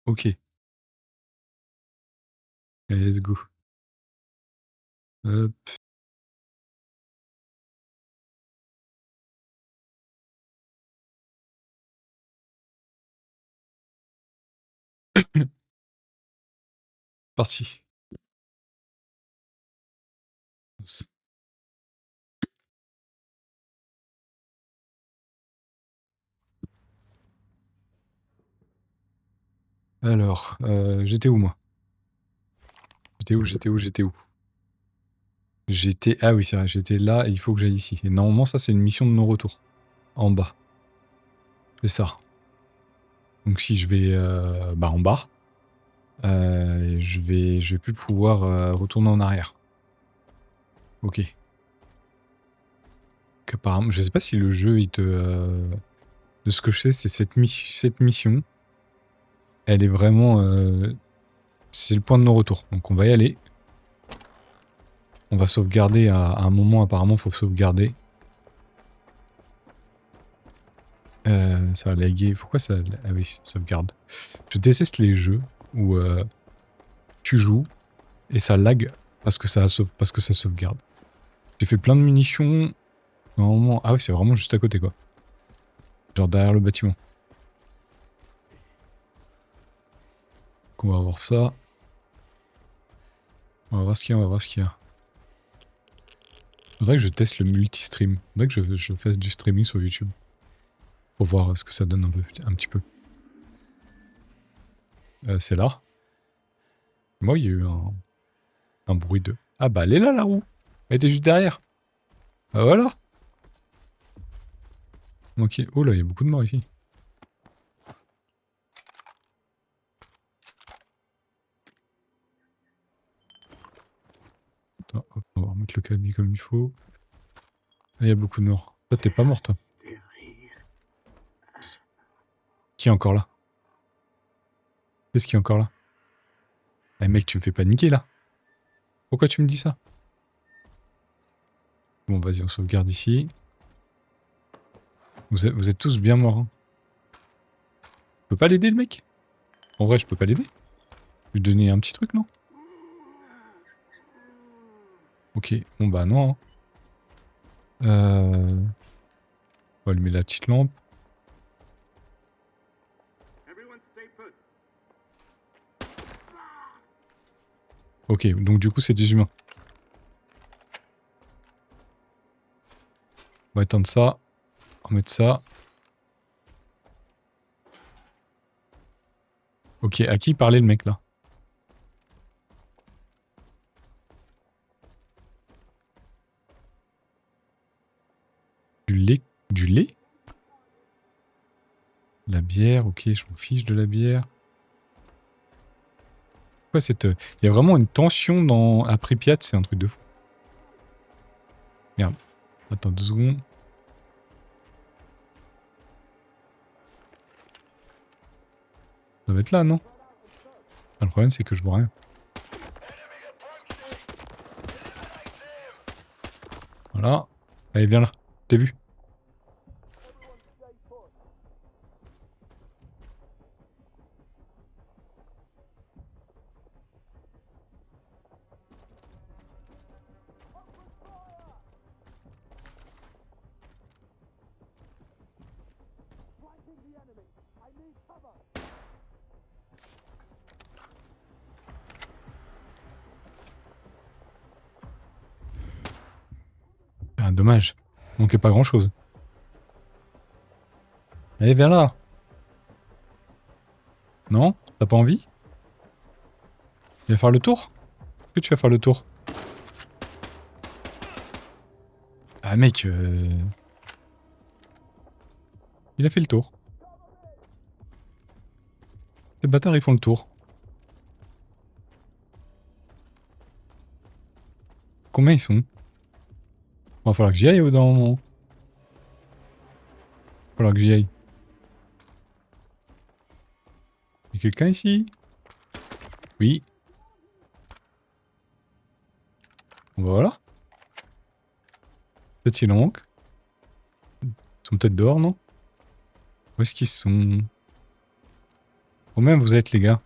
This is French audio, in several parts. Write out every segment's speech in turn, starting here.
Ok, allez, let's go. Hop. Parti. Alors, j'étais où moi? J'étais où? J'étais... Ah oui, c'est vrai, j'étais là et il faut que j'aille ici. Et normalement, ça, c'est une mission de non-retour. En bas. C'est ça. Donc si je vais bah, en bas, je vais plus pouvoir retourner en arrière. Ok. Qu'apparemment, je sais pas si le jeu, il te... de ce que je sais, c'est cette mission. Elle est vraiment... c'est le point de non-retour. Donc on va y aller. On va sauvegarder à un moment, apparemment, il faut sauvegarder. Ça va laguer. Pourquoi ça... Ah oui, ça sauvegarde. Je déteste les jeux où tu joues et ça lag parce que ça sauvegarde. J'ai fait plein de munitions. Normalement... Ah oui, c'est vraiment juste à côté, quoi. Genre derrière le bâtiment. Donc on va voir ça. On va voir ce qu'il y a, on va voir ce qu'il y a. Faudrait que je teste le multi-stream. Faudrait que je fasse du streaming sur YouTube. Pour voir ce que ça donne un petit peu. C'est là. Moi, il y a eu un bruit de... Ah bah, elle est là, la roue. Elle était juste derrière. Bah voilà. Ok. Oh là, il y a beaucoup de morts ici. Attends, hop, on va remettre le cabi comme il faut. Ah, il y a beaucoup de morts. Toi, t'es pas mort, toi. Qui est encore là? Qu'est-ce qui est encore là? Eh mec, tu me fais paniquer, là. Pourquoi tu me dis ça? Bon, vas-y, on sauvegarde ici. Vous êtes tous bien morts. Hein. Je peux pas l'aider, le mec? En vrai, je peux pas l'aider. Lui donner un petit truc, non? Ok, bon bah non. Hein. On va allumer la petite lampe. Ok, donc du coup, c'est des humains. On va éteindre ça. On va mettre ça. Ok, à qui parlait le mec là? Du lait? Du lait? La bière, ok, je m'en fiche de la bière. Quoi cette... Il y a vraiment une tension à Pripyat, c'est un truc de fou. Merde. Attends 2 secondes. Ça doit être là, non? Ah, le problème, c'est que je vois rien. Voilà. Allez, viens là. T'as vu? Ah, dommage. Il manquait pas grand chose. Allez, viens là. Non? T'as pas envie? Tu vas faire le tour? Est-ce que tu vas faire le tour? Ah, mec, il a fait le tour. Les bâtards, ils font le tour. Combien ils sont? Va falloir que j'y aille au bout d'un moment. Va falloir que j'y aille. Y'a quelqu'un ici? Oui. Bon, bah voilà. Peut-être qu'il en manque. Ils sont peut-être dehors, non? Où est-ce qu'ils sont? Combien vous êtes, les gars?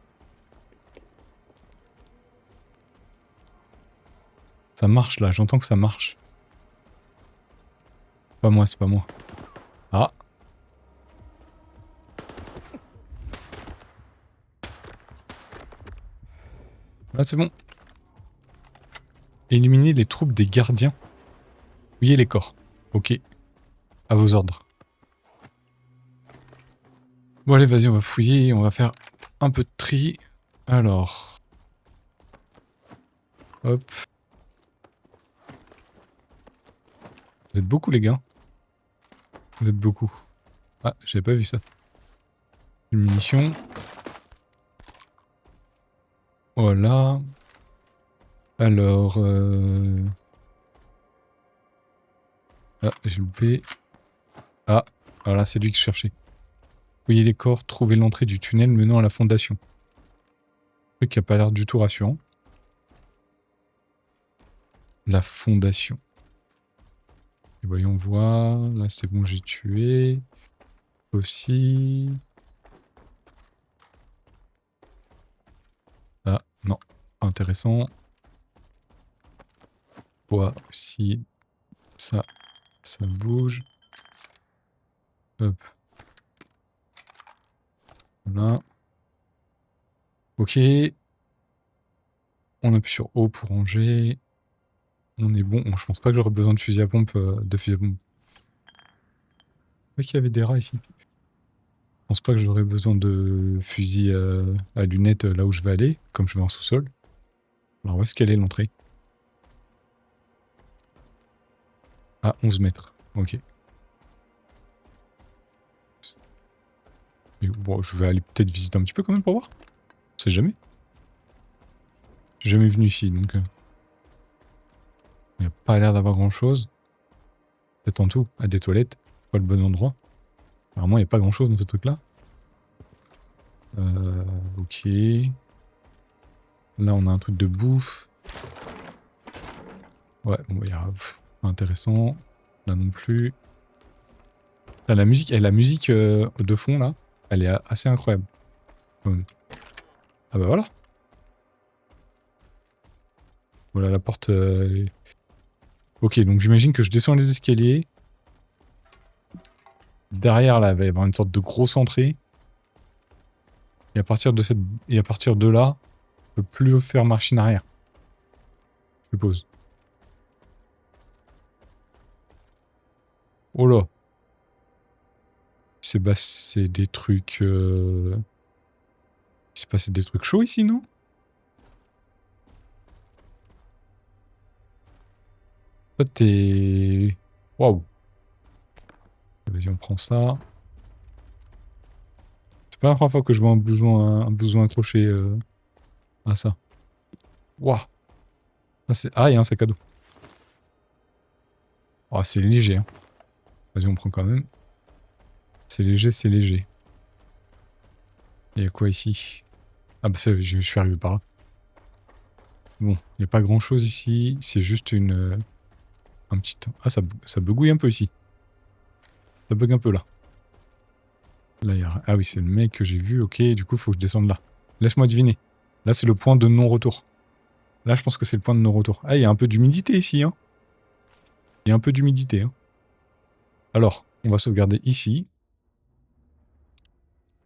Ça marche, là. J'entends que ça marche. Pas moi, c'est pas moi. Ah. Là, c'est bon. Éliminer les troupes des gardiens. Fouillez les corps. Ok. À vos ordres. Bon, allez, vas-y, on va fouiller. On va faire un peu de tri. Alors. Hop. Vous êtes beaucoup, les gars. Vous êtes beaucoup. Ah, j'avais pas vu ça. Une munition. Voilà. Alors... Ah, j'ai loupé. Ah, voilà, c'est lui que je cherchais. Fouillez les corps, trouvez l'entrée du tunnel menant à la fondation. Un truc qui a pas l'air du tout rassurant. La fondation. Et voyons voir. Là, c'est bon, j'ai tué. Aussi. Ah, non. Intéressant. Quoi aussi. Ça bouge. Hop. Voilà. Ok. On appuie sur O pour ranger. On est bon. Je pense pas que j'aurais besoin de fusil à pompe. Je crois qu'il y avait des rats ici. Je pense pas que j'aurais besoin de fusil à lunettes là où je vais aller, comme je vais en sous-sol. Alors où est-ce qu'elle est l'entrée? Ah, 11 mètres. Ok. Mais bon, je vais aller peut-être visiter un petit peu quand même pour voir. On sait jamais. Je suis jamais venu ici, donc... il n'y a pas l'air d'avoir grand-chose. Peut-être en tout, à des toilettes. Pas le bon endroit. Apparemment, il n'y a pas grand-chose dans ce truc-là. Ok. Là, on a un truc de bouffe. Ouais, bon, il y a... pas intéressant. Là non plus. Là, la musique de fond, là, elle est assez incroyable. Ah bah voilà. Voilà la porte. Ok, donc j'imagine que je descends les escaliers. Derrière, là, il va y avoir une sorte de grosse entrée. Et à partir de là, je peux plus faire machine arrière. Je suppose. Oh là. C'est passé des trucs... C'est passé des trucs chauds ici, non? Toi, t'es... Waouh. Vas-y, on prend ça. C'est pas la première fois que je vois un besoin accroché à ça. Waouh. Ah, il y a un sac à dos. Oh, c'est léger, hein. Vas-y, on prend quand même. C'est léger, c'est léger. Il y a quoi ici? Ah bah ça, je suis arrivé par là. Bon, il n'y a pas grand-chose ici. C'est juste un petit... Ah, ça bugouille un peu ici. Ça bug un peu là. Là, il y a... Ah oui, c'est le mec que j'ai vu. Ok, du coup, il faut que je descende là. Laisse-moi deviner. Là, c'est le point de non-retour. Là, je pense que c'est le point de non-retour. Ah, il y a un peu d'humidité ici, hein. Il y a un peu d'humidité, hein. Alors, on va sauvegarder ici.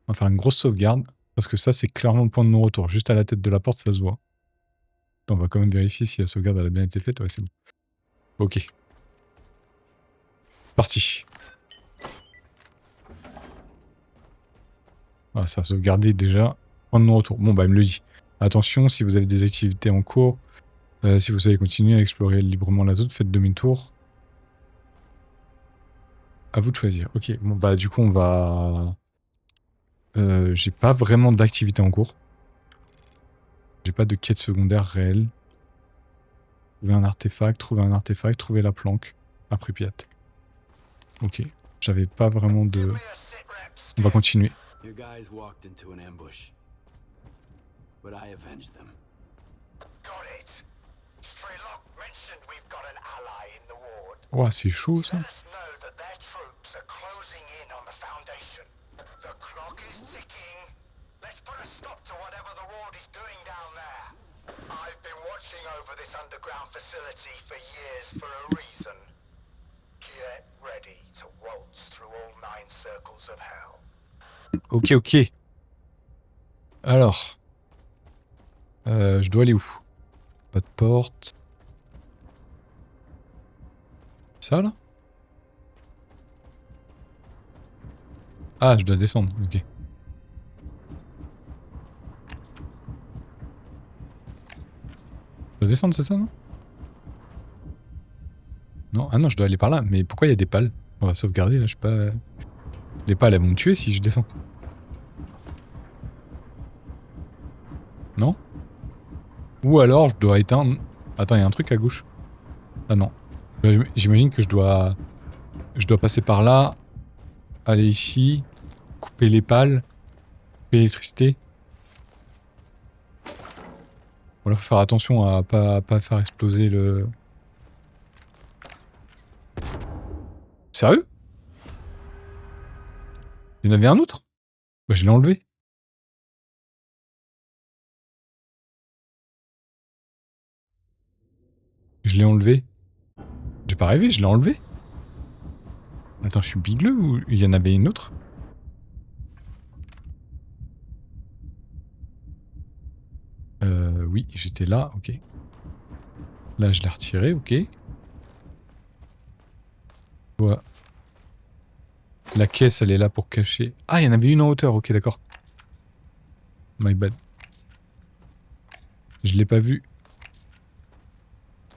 On va faire une grosse sauvegarde. Parce que ça, c'est clairement le point de non-retour. Juste à la tête de la porte, ça se voit. On va quand même vérifier si la sauvegarde elle a bien été faite. Ouais, c'est bon. Ok. Parti. Ah, ça a sauvegardé déjà. Point de non-retour. Bon, bah, il me le dit. Attention, si vous avez des activités en cours, si vous savez continuer à explorer librement la zone, faites demi-tour. À vous de choisir. Ok, bon, bah, du coup, on va... j'ai pas vraiment d'activité en cours. J'ai pas de quête secondaire réelle. Trouver un artefact, trouver la planque. Après Pripyat. Ok. J'avais pas vraiment de... On va continuer. Your guys walked into an ambush, but I avenged them. Got it. Strelok mentioned we've got an ally in the ward. Ouah, c'est chaud ça. Let us know that their troops are closing in on the Foundation. The clock is ticking. Let's put is doing down there? I've been watching over this underground facility for years for a reason. Get ready to waltz through all 9 circles of hell. Ok, ok. Alors. Je dois aller où? Pas de porte. Ça là? Ah, je dois descendre, ok. Je dois descendre, c'est ça, non? Non, ah non, je dois aller par là. Mais pourquoi il y a des pales? On va sauvegarder là, je sais pas. Les pales, elles vont me tuer si je descends. Non? Ou alors je dois éteindre. Attends, il y a un truc à gauche. Ah non. J'imagine que je dois passer par là. Aller ici. Couper les pales. Couper l'électricité. Voilà, faut faire attention à pas faire exploser le... Sérieux? Il y en avait un autre? Bah je l'ai enlevé. Je l'ai enlevé. J'ai pas rêvé, je l'ai enlevé. Attends, je suis bigleux ou il y en avait une autre? Oui, j'étais là, ok. Là, je l'ai retiré, ok. Ouais. La caisse, elle est là pour cacher... Ah, il y en avait une en hauteur, ok, d'accord. My bad. Je l'ai pas vu.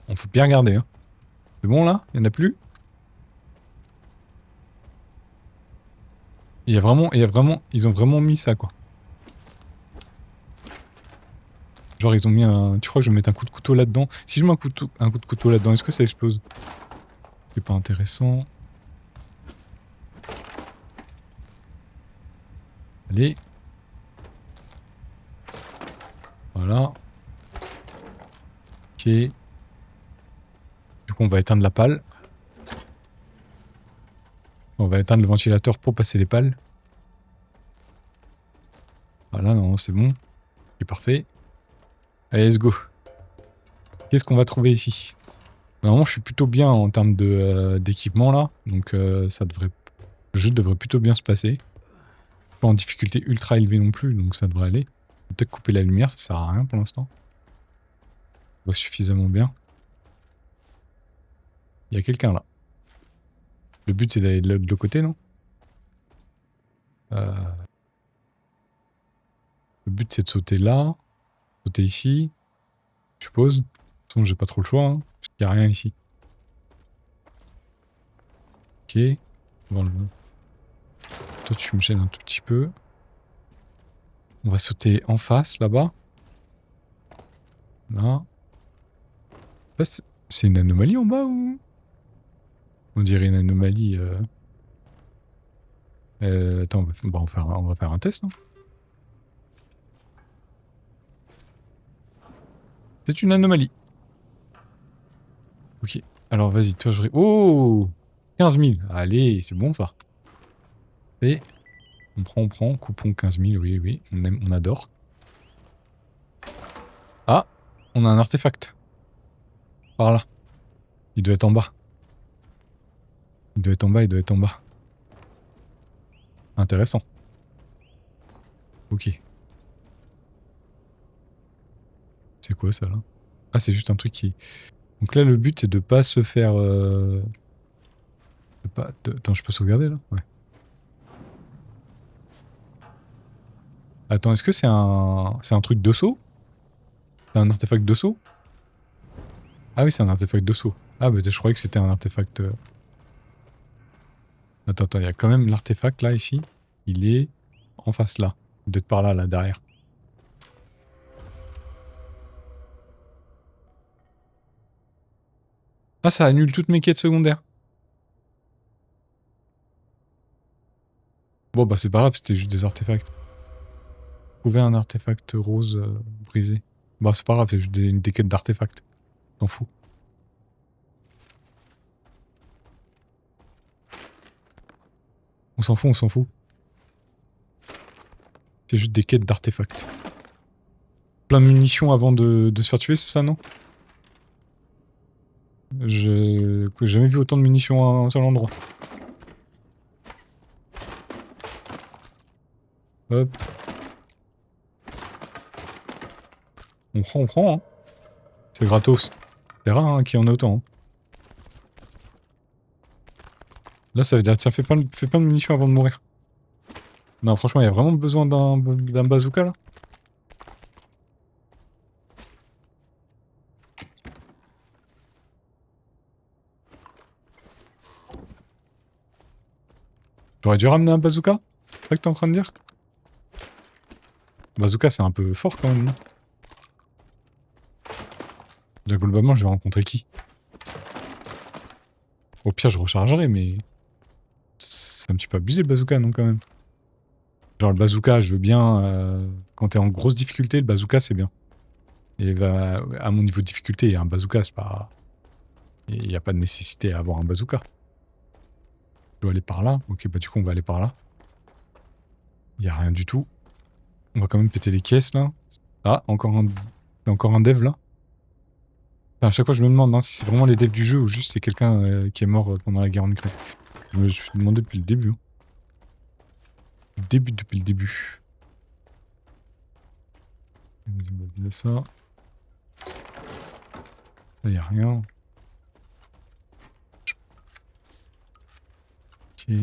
On faut bien regarder, hein. C'est bon, là? Il y en a plus? Ils ont vraiment mis ça, quoi. Genre, ils ont mis un... Tu crois que je vais mettre un coup de couteau là-dedans? Si je mets un coup de couteau là-dedans, est-ce que ça explose? C'est pas intéressant. Allez. Voilà. Ok. Du coup, on va éteindre la pale. On va éteindre le ventilateur pour passer les pales. Voilà, non, c'est bon. C'est parfait. Allez, let's go. Qu'est-ce qu'on va trouver ici? Normalement, je suis plutôt bien en termes d'équipement là. Donc, ça devrait... Le jeu devrait plutôt bien se passer. Pas en difficulté ultra élevée non plus, donc ça devrait aller. Peut-être couper la lumière, ça sert à rien pour l'instant. On voit suffisamment bien. Il y a quelqu'un là. Le but c'est d'aller de l'autre côté, non? Le but c'est de sauter là. Sauter ici. Je suppose. De toute façon, j'ai pas trop le choix, hein, parce qu'il n'y a rien ici. Ok. Bon, toi tu me gênes un tout petit peu. On va sauter en face là-bas. Là. C'est une anomalie en bas ou... On dirait une anomalie... attends, on va faire un test. Hein. C'est une anomalie. Ok. Alors vas-y, toi je... Oh 15 000. Allez, c'est bon ça. Et on prend. Coupon 15 000, oui, oui. On aime, on adore. Ah, on a un artefact. Par là. Il doit être en bas. Il doit être en bas. Intéressant. Ok. C'est quoi ça là? Ah, c'est juste un truc qui... Donc là, le but c'est de pas se faire... Attends, je peux sauvegarder là? Ouais. Attends, est-ce que c'est un truc de saut? C'est un artefact de saut? Ah oui, c'est un artefact de saut. Ah bah je croyais que c'était un artefact... Attends, il y a quand même l'artefact là, ici. Il est en face là. Il doit être par là, là, derrière. Ah, ça annule toutes mes quêtes secondaires. Bon, bah c'est pas grave, c'était juste des artefacts. Trouver un artefact rose brisé. Bah c'est pas grave, c'est juste des quêtes d'artefacts. T'en fous. On s'en fout. C'est juste des quêtes d'artefacts. plein de munitions avant de se faire tuer, c'est ça, non? J'ai jamais vu autant de munitions à un seul endroit. Hop. On prend, hein. C'est gratos. C'est rare hein, qu'il y en ait autant. Hein. Là, ça veut dire, tiens, fais plein de munitions avant de mourir. Non, franchement, il y a vraiment besoin d'un bazooka, là. J'aurais dû ramener un bazooka? C'est ça que t'es en train de dire? Bazooka, c'est un peu fort, quand même, non? Déjà, globalement, je vais rencontrer qui? Au pire, je rechargerai, mais... C'est un petit peu abusé, le bazooka, non, quand même? Genre, le bazooka, je veux bien... Quand t'es en grosse difficulté, le bazooka, c'est bien. Et bah, à mon niveau de difficulté, il y a un bazooka, c'est pas... Il n'y a pas de nécessité à avoir un bazooka. Je dois aller par là. Ok, bah du coup, on va aller par là. Il n'y a rien du tout. On va quand même péter les caisses, là. Ah, encore un dev, là. Enfin, à chaque fois, je me demande hein, si c'est vraiment les devs du jeu ou juste c'est quelqu'un qui est mort pendant la guerre en Ukraine. Je me suis demandé depuis le début. Hein. Depuis le début. Vas-y, on va vider ça. Là, il n'y a rien. Ok.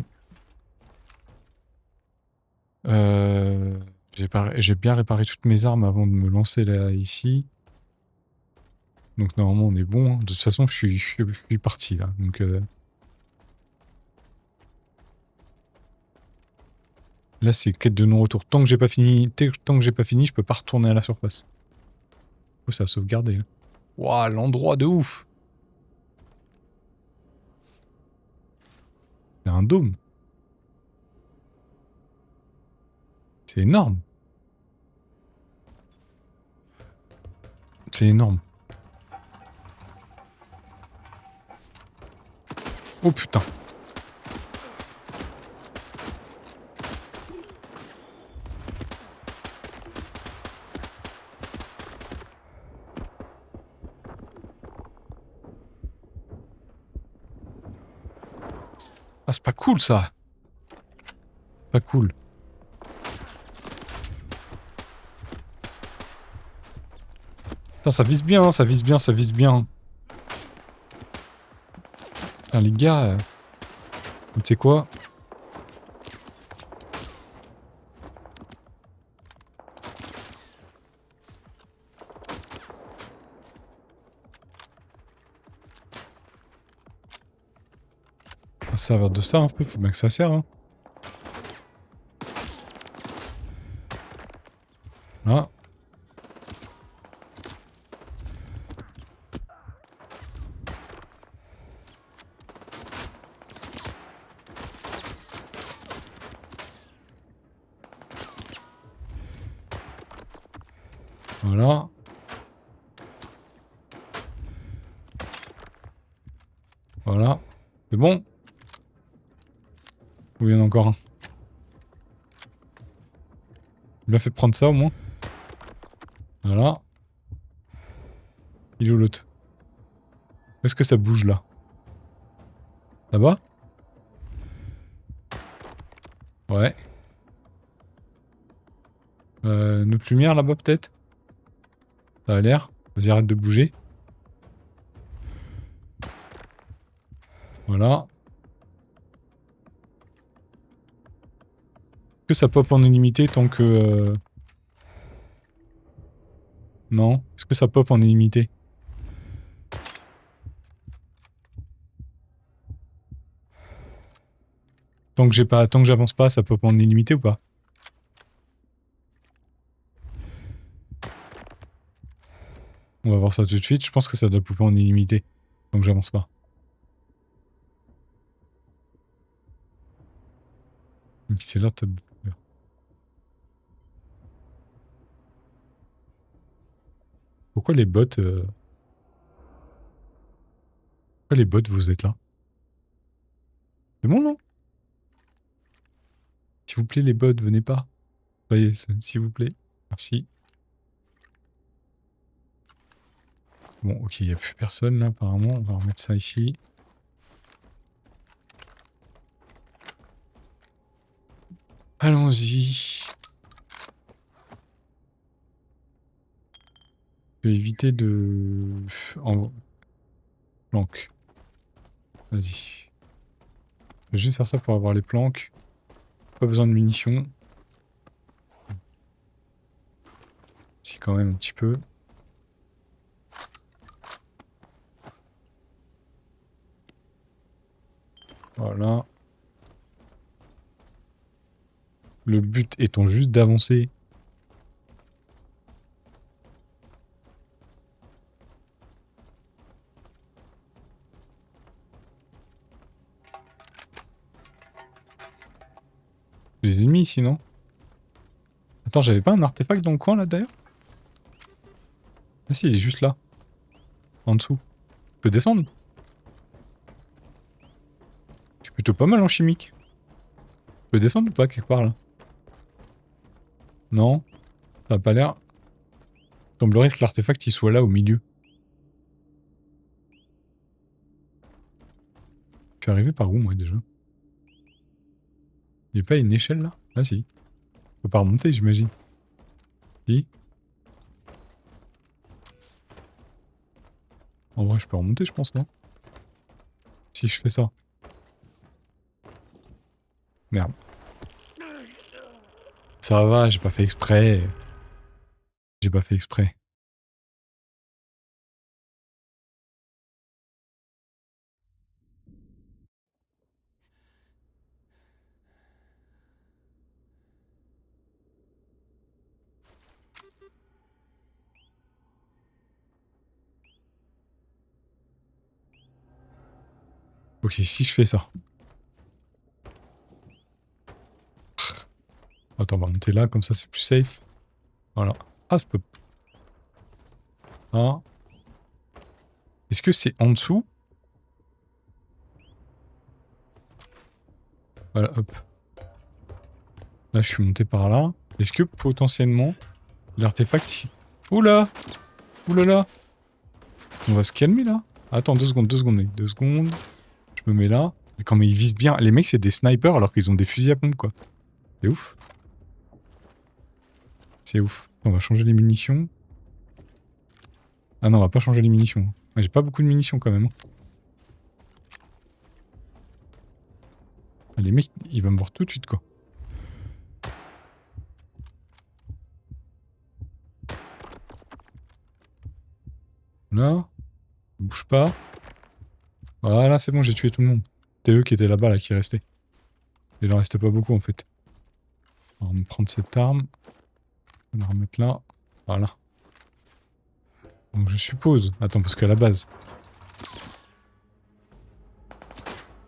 J'ai bien réparé toutes mes armes avant de me lancer là, ici. Donc normalement on est bon. Hein. De toute façon je suis parti là. Donc là c'est quête de non-retour. Tant que j'ai pas fini, je peux pas retourner à la surface. Oh ça a sauvegardé. Là. Waouh, l'endroit de ouf. C'est un dôme. C'est énorme. C'est énorme. Oh putain. Ah c'est pas cool ça. Pas cool. Putain ça vise bien, ça vise bien, ça vise bien. Putain les gars. Tu sais quoi? Ça servir de ça un peu, faut bien que ça serve. Hein. Là. Voilà. Voilà. C'est bon? Ou il y en a encore un? Il m'a fait prendre ça au moins. Voilà. Il est où l'autre? Est-ce que ça bouge là? Là-bas? Ouais. Notre lumière là-bas peut-être? Ça a l'air. Vas-y arrête de bouger. Voilà. Est-ce que ça pop en illimité tant que... Non. Est-ce que ça pop en illimité? Tant que j'avance pas, ça pop en illimité ou pas? On va voir ça tout de suite. Je pense que ça doit popper en illimité. Tant que j'avance pas. Et puis c'est là, t'as... Pourquoi les bots... Pourquoi les bots vous êtes là? C'est bon non? S'il vous plaît les bots, venez pas. Voyez, s'il vous plaît. Merci. Bon, ok, il n'y a plus personne là apparemment. On va remettre ça ici. Allons-y. Je vais éviter de... En... Planque. Vas-y. Je vais juste faire ça pour avoir les planques. Pas besoin de munitions. Si, quand même un petit peu. Voilà. Le but étant juste d'avancer. Les ennemis ici, non? Attends, j'avais pas un artefact dans le coin là d'ailleurs? Ah si, il est juste là. En dessous. Je peux descendre? Je suis plutôt pas mal en chimique. Je peux descendre ou pas quelque part là? Non? Ça a pas l'air. Il semblerait que l'artefact il soit là au milieu. Je suis arrivé par où moi déjà? Il n'y a pas une échelle là? Ah si. Je peux pas remonter j'imagine. Si? En vrai je peux remonter je pense non? Si je fais ça. Merde. Ça va, j'ai pas fait exprès. J'ai pas fait exprès. Ok, si je fais ça. Attends, on va monter là, comme ça c'est plus safe. Voilà. Ah, ça peut... Ah. Est-ce que c'est en dessous? Voilà, hop. Là, je suis monté par là. Est-ce que potentiellement, l'artefact... Oula! Oulala! On va se calmer là. Attends, 2 secondes, mec. 2 secondes. Je me mets là. Mais quand ils visent bien. Les mecs, c'est des snipers alors qu'ils ont des fusils à pompe, quoi. C'est ouf. C'est ouf. On va changer les munitions. Ah non, on va pas changer les munitions. J'ai pas beaucoup de munitions quand même. Ah, les mecs, ils vont me voir tout de suite, quoi. Là. Bouge pas. Voilà, c'est bon, j'ai tué tout le monde. C'était eux qui étaient là-bas, là, qui restaient. Il en restait pas beaucoup, en fait. On va me prendre cette arme. On va la remettre là. Voilà. Donc je suppose... Attends, parce qu'à la base...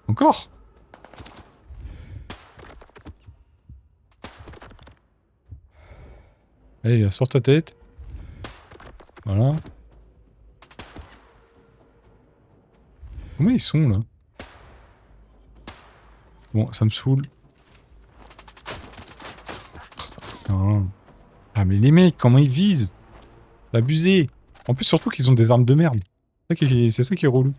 Encore? Allez, sors ta tête. Voilà. Comment ils sont, là? Bon, ça me saoule. Putain. Ah, mais les mecs, comment ils visent? Abusé. En plus, surtout qu'ils ont des armes de merde. C'est ça qui est relou.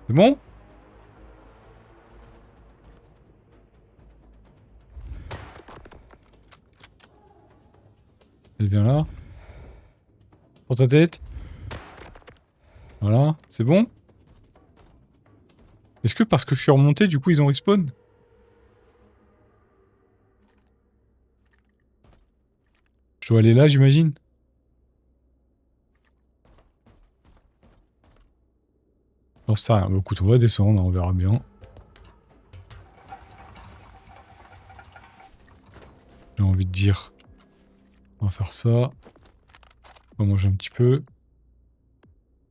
C'est bon? Elle vient là. Pour ta tête. Voilà, c'est bon? Est-ce que parce que je suis remonté, du coup, ils ont respawn? Je dois aller là, j'imagine? Non, ça rien. Bah, écoute, on va descendre, on verra bien. J'ai envie de dire... On va faire ça. On va manger un petit peu.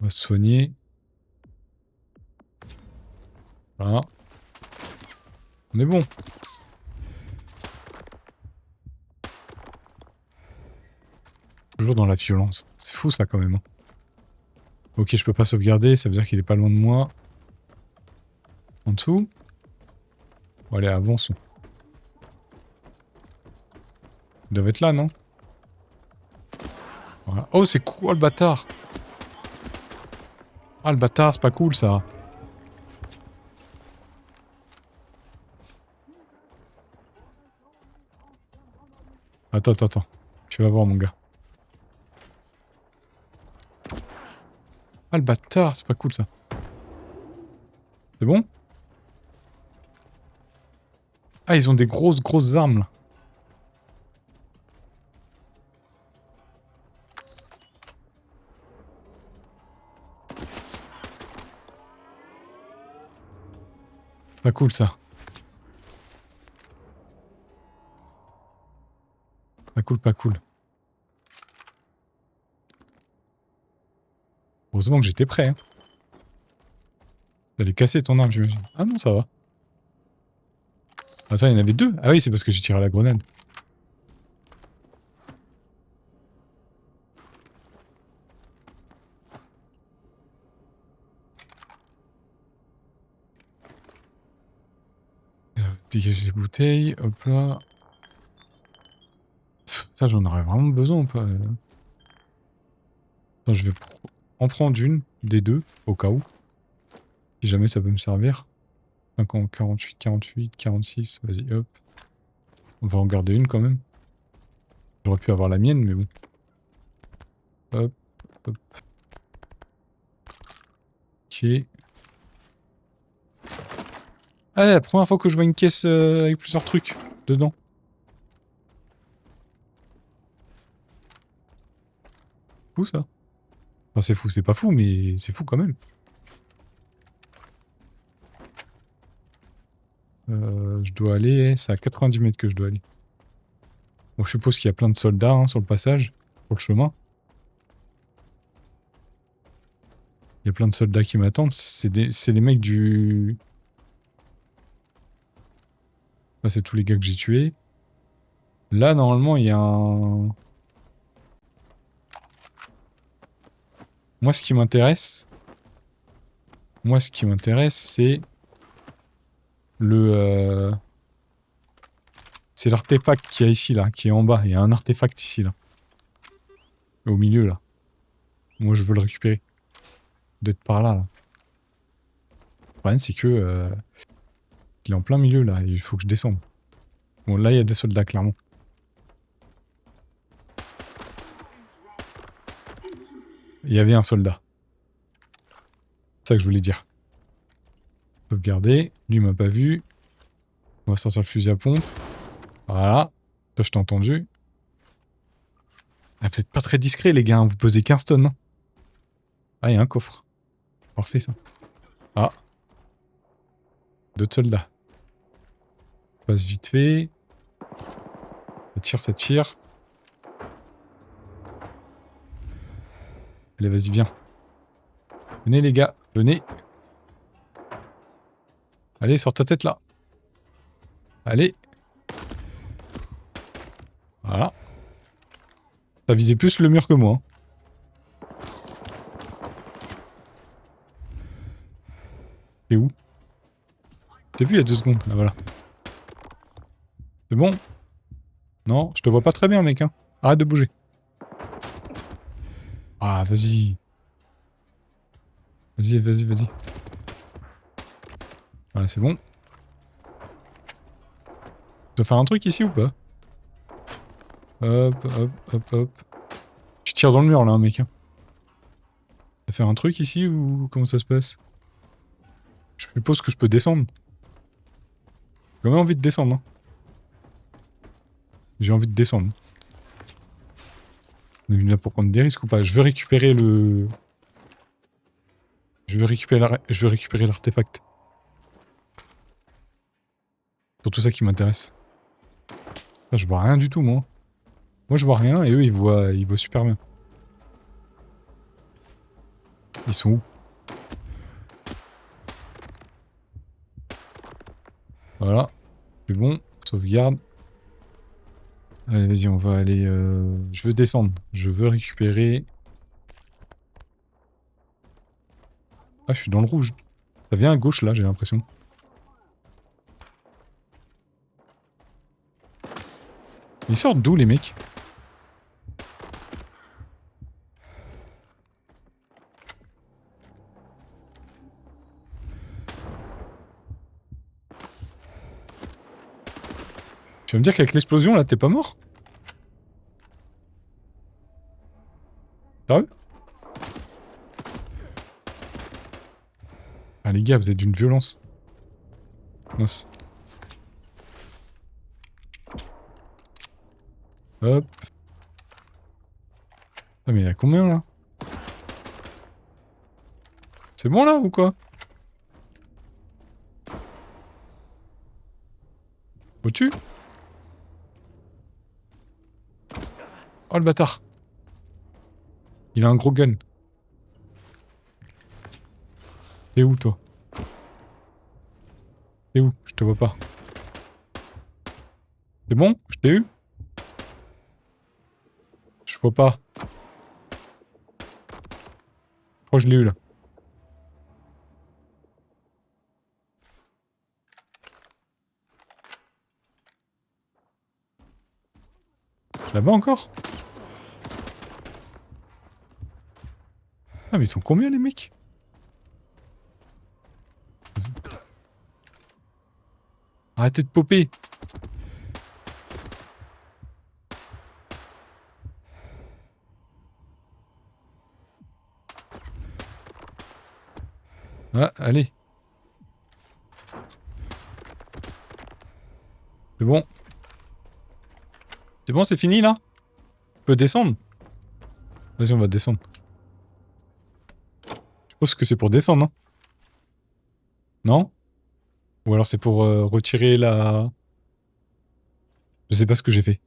On va se soigner. Voilà. On est bon. Toujours dans la violence. C'est fou ça quand même. Hein. Ok, je peux pas sauvegarder, ça veut dire qu'il est pas loin de moi. En dessous. Bon, allez, avançons. Ils doivent être là, non? Voilà. Oh, c'est quoi le bâtard? Ah, le bâtard, c'est pas cool, ça. Attends, attends, attends. Tu vas voir, mon gars. Ah, le bâtard, c'est pas cool, ça. C'est bon? Ah, ils ont des grosses armes, là. Pas cool, ça. Pas cool, pas cool. Heureusement que j'étais prêt, hein. T'allais casser ton arme, j'imagine. Ah non, ça va. Attends, il y en avait deux. Ah oui, c'est parce que j'ai tiré à la grenade. Dégager les bouteilles, hop là. Ça, j'en aurais vraiment besoin ou pas? Attends, je vais en prendre une, des deux, au cas où. Si jamais ça peut me servir. 50, 48, 48, 46, vas-y, hop. On va en garder une quand même. J'aurais pu avoir la mienne, mais bon. Hop, hop. Ok. Ah, la première fois que je vois une caisse avec plusieurs trucs dedans. Fou ça. Enfin, c'est fou, c'est pas fou, mais c'est fou quand même. Je dois aller... C'est à 90 mètres que je dois aller. Bon, je suppose qu'il y a plein de soldats hein, sur le passage, pour le chemin. Il y a plein de soldats qui m'attendent. C'est les mecs du... Là, c'est tous les gars que j'ai tués. Là, normalement, il y a un... Moi, ce qui m'intéresse... c'est... Le... C'est l'artefact qu'il y a ici, là, qui est en bas. Il y a un artefact ici, là. Au milieu, là. Moi, je veux le récupérer. D'être par là, là. Le problème, c'est que... il est en plein milieu, là. Et il faut que je descende. Bon, là, il y a des soldats, clairement. Il y avait un soldat. C'est ça que je voulais dire. Sauvegarder. Lui, il m'a pas vu. On va sortir le fusil à pompe. Voilà. Toi, je t'ai entendu. Ah, vous êtes pas très discret, les gars. Hein. Vous pesez 15 tonnes. Hein. Ah, il y a un coffre. Parfait, ça. Ah. D'autres soldats. Passe vite fait. Ça tire, ça tire. Allez, vas-y, viens. Venez, les gars. Venez. Allez, sors ta tête, là. Allez. Voilà. T'as visé plus le mur que moi. Hein. T'es où? T'as vu il y a 2 secondes. Là, voilà. C'est bon? Non, je te vois pas très bien, mec. Hein. Arrête de bouger. Ah, vas-y. Vas-y, vas-y, vas-y. Voilà, c'est bon. Tu dois faire un truc ici ou pas? Hop, hop, hop, hop. Tu tires dans le mur là, mec. Hein. Tu dois faire un truc ici ou comment ça se passe? Je suppose que je peux descendre. J'ai quand même envie de descendre. Hein. J'ai envie de descendre. On est venu là pour prendre des risques ou pas? Je veux récupérer le... Je veux récupérer l'artefact. C'est surtout ça qui m'intéresse. Je vois rien du tout, moi. Moi, je vois rien et eux, ils voient super bien. Ils sont où? Voilà. C'est bon. Sauvegarde. Allez, vas-y, on va aller... Je veux descendre. Je veux récupérer... Ah, je suis dans le rouge. Ça vient à gauche, là, j'ai l'impression. Ils sortent d'où les mecs? Tu vas me dire qu'avec l'explosion là t'es pas mort? Sérieux? Ah les gars, vous êtes d'une violence. Mince. Hop. Ah mais il y a combien là? C'est bon là ou quoi? Au-dessus? Oh le bâtard. Il a un gros gun. T'es où toi? T'es où? Je te vois pas. C'est bon? Je t'ai eu? Je vois pas. Je crois que je l'ai eu là. Là-bas encore? Ah mais ils sont combien les mecs? Arrêtez de popper. Ah, allez. C'est bon. C'est bon, c'est fini là? On peut descendre? Vas-y, on va descendre. Je pense que c'est pour descendre, non? Non? Ou alors c'est pour retirer la... Je sais pas ce que j'ai fait.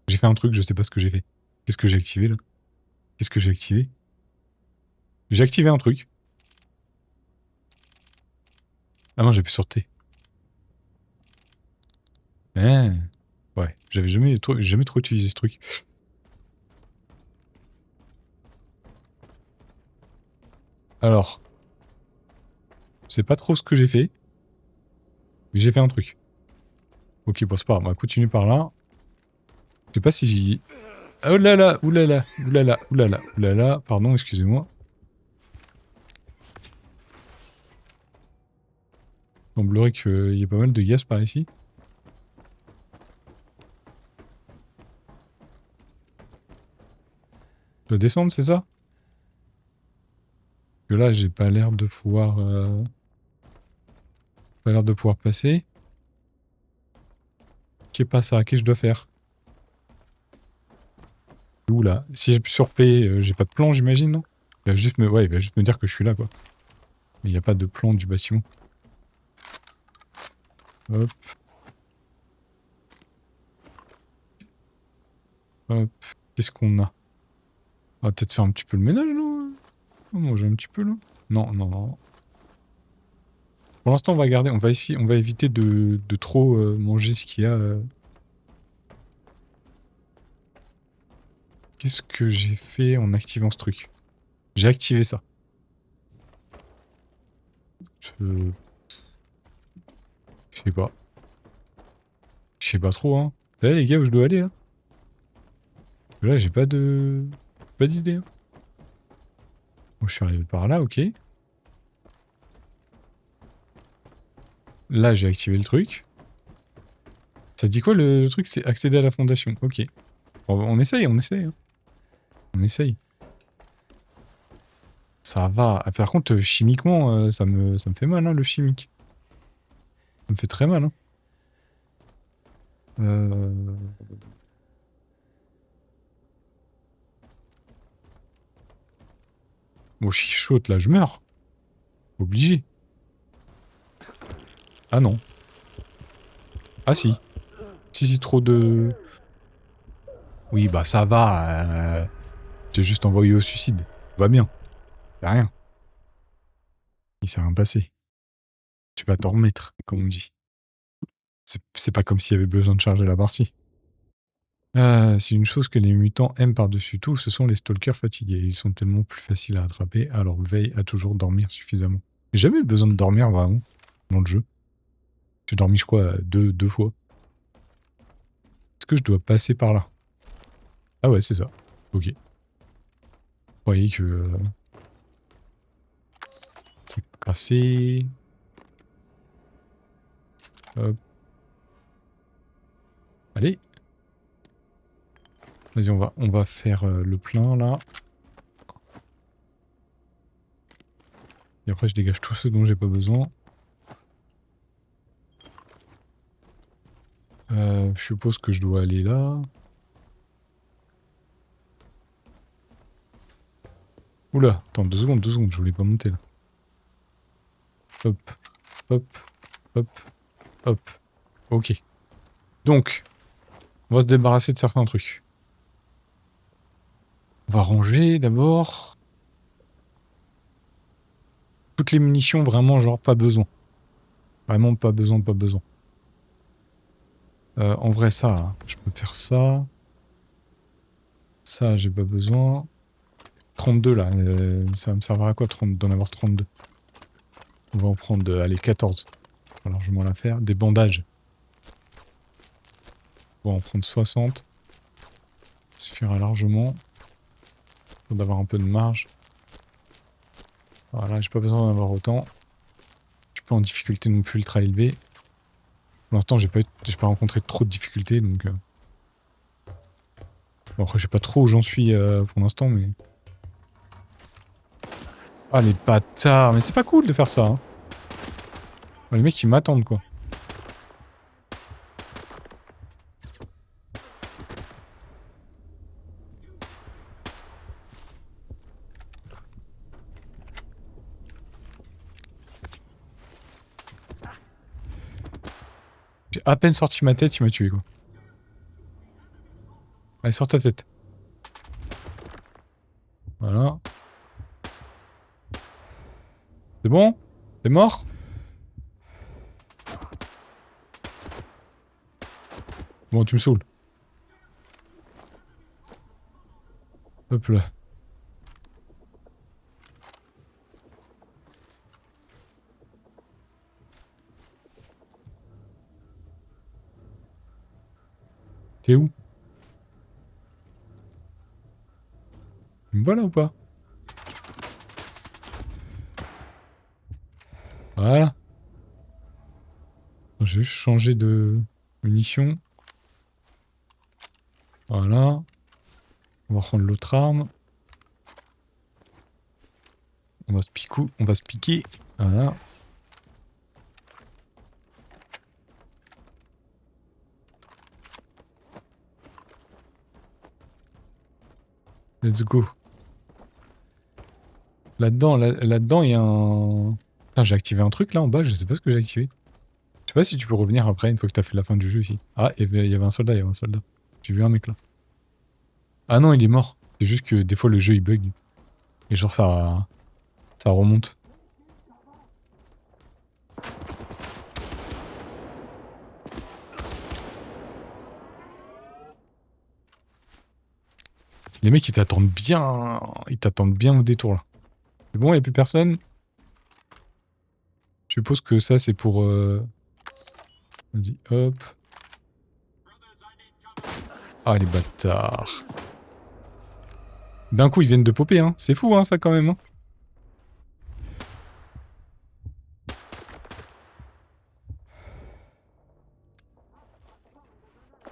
J'ai fait un truc, je sais pas ce que j'ai fait. Qu'est-ce que j'ai activé là? Qu'est-ce que j'ai activé? J'ai activé un truc. Ah non, j'ai pu sauter. Ouais, j'avais jamais trop utilisé ce truc. Alors. Je sais pas trop ce que j'ai fait. Mais j'ai fait un truc. Ok, bon, c'est pas grave, on va continuer par là. Je sais pas si j'y... Oh là là, oulala, oulala, oulala, oulala, pardon, excusez-moi. Il semblerait qu'il y ait pas mal de gaz par ici. Je dois descendre, c'est ça? Que là, j'ai pas l'air de pouvoir... Pas l'air de pouvoir passer. Qu'est pas ça? Qu'est-ce que je dois faire? Où là? Si j'appuie sur P, j'ai pas de plan, j'imagine, non? Il va juste me... Ouais, il va juste me dire que je suis là, quoi. Mais il n'y a pas de plan du bâtiment. Hop. Hop. Qu'est-ce qu'on a? On va peut-être faire un petit peu le ménage, là. On va manger un petit peu, là. Non, non, non. Pour l'instant, on va garder... On va éviter de trop manger ce qu'il y a... Qu'est-ce que j'ai fait en activant ce truc? J'ai activé ça. Je sais pas. Je sais pas trop, hein. Vous savez, les gars, où je dois aller, là? Là, j'ai pas de... Pas d'idée, hein. Bon, je suis arrivé par là, ok. Là, j'ai activé le truc. Ça dit quoi, le truc? C'est accéder à la fondation. Ok. On essaye, on essaye, hein. On essaye. Ça va. Ah, par contre, chimiquement, ça me fait mal, hein, le chimique. Ça me fait très mal, hein. Bon, je suis chaud, là, je meurs. Obligé. Ah non. Ah si. Si, trop de... Oui, bah ça va. J'ai juste envoyé au suicide. Va bien. Y'a rien. Il s'est rien passé. Tu vas t'en remettre, comme on dit. C'est pas comme s'il y avait besoin de charger la partie. C'est une chose que les mutants aiment par-dessus tout, ce sont les stalkers fatigués. Ils sont tellement plus faciles à attraper, alors veille à toujours dormir suffisamment. J'ai jamais eu besoin de dormir, vraiment, dans le jeu. J'ai dormi, je crois, deux fois. Est-ce que je dois passer par là? Ah ouais, c'est ça. Ok. Vous voyez que... c'est cassé. Hop. Allez. Vas-y, on va faire le plein, là. Et après, je dégage tout ce dont j'ai pas besoin. Je suppose que je dois aller là. Oula, attends, 2 secondes, je voulais pas monter là. Hop, hop, hop, hop. Ok. Donc, on va se débarrasser de certains trucs. On va ranger d'abord. Toutes les munitions, vraiment, genre pas besoin. Vraiment pas besoin, pas besoin. En vrai, ça, hein, je peux faire ça. Ça, j'ai pas besoin. 32 là, ça me servira à quoi d'en avoir 32? On va en prendre, allez, 14. Alors je vais m'en la faire. Des bandages. On va en prendre 60. Ça suffira largement. Pour d'avoir un peu de marge. Voilà, j'ai pas besoin d'en avoir autant. Je suis pas en difficulté non plus ultra élevée. Pour l'instant, j'ai pas rencontré trop de difficultés, donc... Bon, après, je sais pas trop où j'en suis pour l'instant, mais... Ah, les bâtards! Mais c'est pas cool de faire ça, hein. Les mecs, ils m'attendent, quoi. J'ai à peine sorti ma tête, il m'a tué, quoi. Allez, sors ta tête. Voilà. C'est bon? T'es mort? Bon, tu me saoules. Hop là. T'es où? Tu me vois là ou pas? Voilà. Je vais juste changer de munition. Voilà. On va prendre l'autre arme. On va se piquer. Voilà. Let's go. Là-dedans, il y a un... Putain, j'ai activé un truc là en bas, je sais pas ce que j'ai activé. Je sais pas si tu peux revenir après, une fois que t'as fait la fin du jeu ici. Ah, il y avait un soldat, J'ai vu un mec là. Ah non, il est mort. C'est juste que des fois le jeu il bug. Et genre ça remonte. Les mecs ils t'attendent bien au détour là. C'est bon, il n'y a plus personne. Je suppose que ça c'est pour... Vas-y, hop. Ah les bâtards. D'un coup ils viennent de popper, hein. C'est fou, hein, ça quand même. Hein.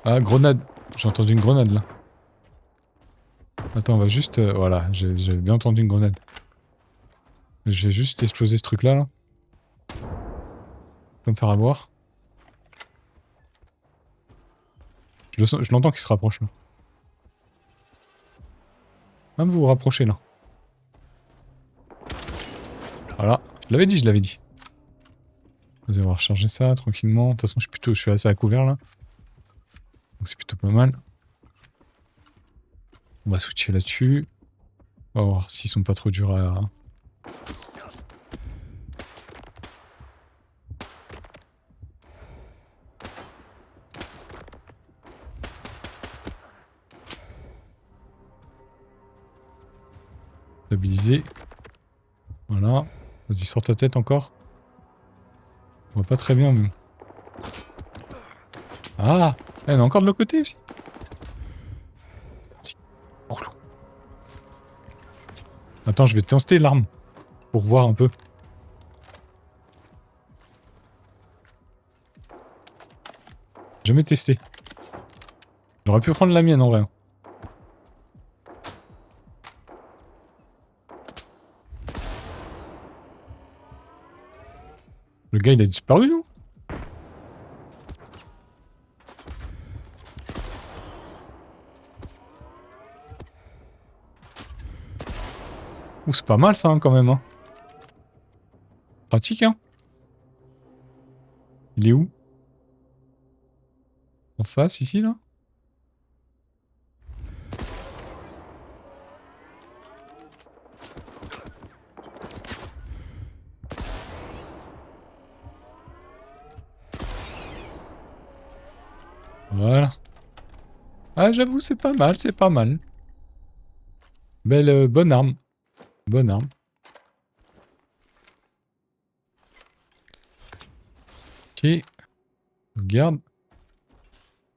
Ah, grenade. J'ai entendu une grenade là. Attends, on va juste... voilà, j'ai bien entendu une grenade. Je vais juste exploser ce truc là. Là. Pour me faire avoir. Je l'entends qu'il se rapproche là. Même vous vous rapprochez là. Voilà. Je l'avais dit. Vous allez recharger ça tranquillement. De toute façon, je suis assez à couvert là. Donc c'est plutôt pas mal. On va switcher là-dessus. On va voir s'ils sont pas trop durs à... Stabiliser. Voilà. Vas-y, sors ta tête encore. On voit pas très bien, mais... Ah! Elle est encore de l'autre côté aussi. Attends, je vais tester l'arme. Pour voir un peu. Jamais testé. J'aurais pu prendre la mienne en vrai. Le gars il a disparu non? Ouh, c'est pas mal ça hein, quand même. Hein. Pratique hein. Il est où? En face ici là? Voilà. Ah j'avoue c'est pas mal, c'est pas mal. Belle, bonne arme. Bonne arme. Ok. Regarde.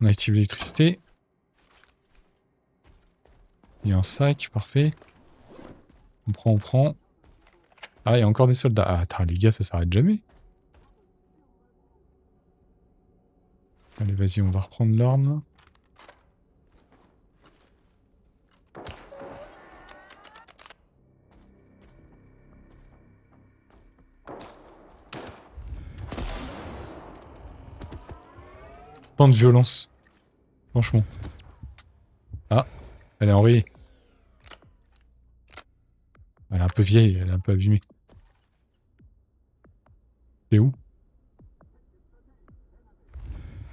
On active l'électricité. Il y a un sac, parfait. On prend, on prend. Ah, il y a encore des soldats. Ah, attends, les gars, ça s'arrête jamais. Allez, vas-y, on va reprendre l'arme. Pas de violence. Franchement. Ah, elle est enrayée. Elle est un peu vieille, elle est un peu abîmée. T'es où?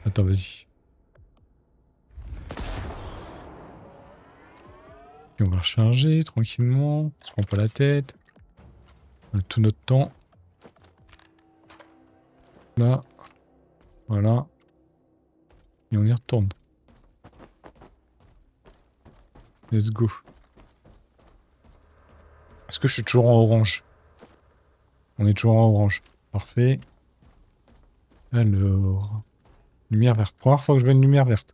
Attends, vas-y. Et on va recharger tranquillement. On se prend pas la tête. On a tout notre temps. Là. Voilà. Et on y retourne. Let's go. Est-ce que je suis toujours en orange? On est toujours en orange. Parfait. Alors... Lumière verte. Première fois que je vois une lumière verte.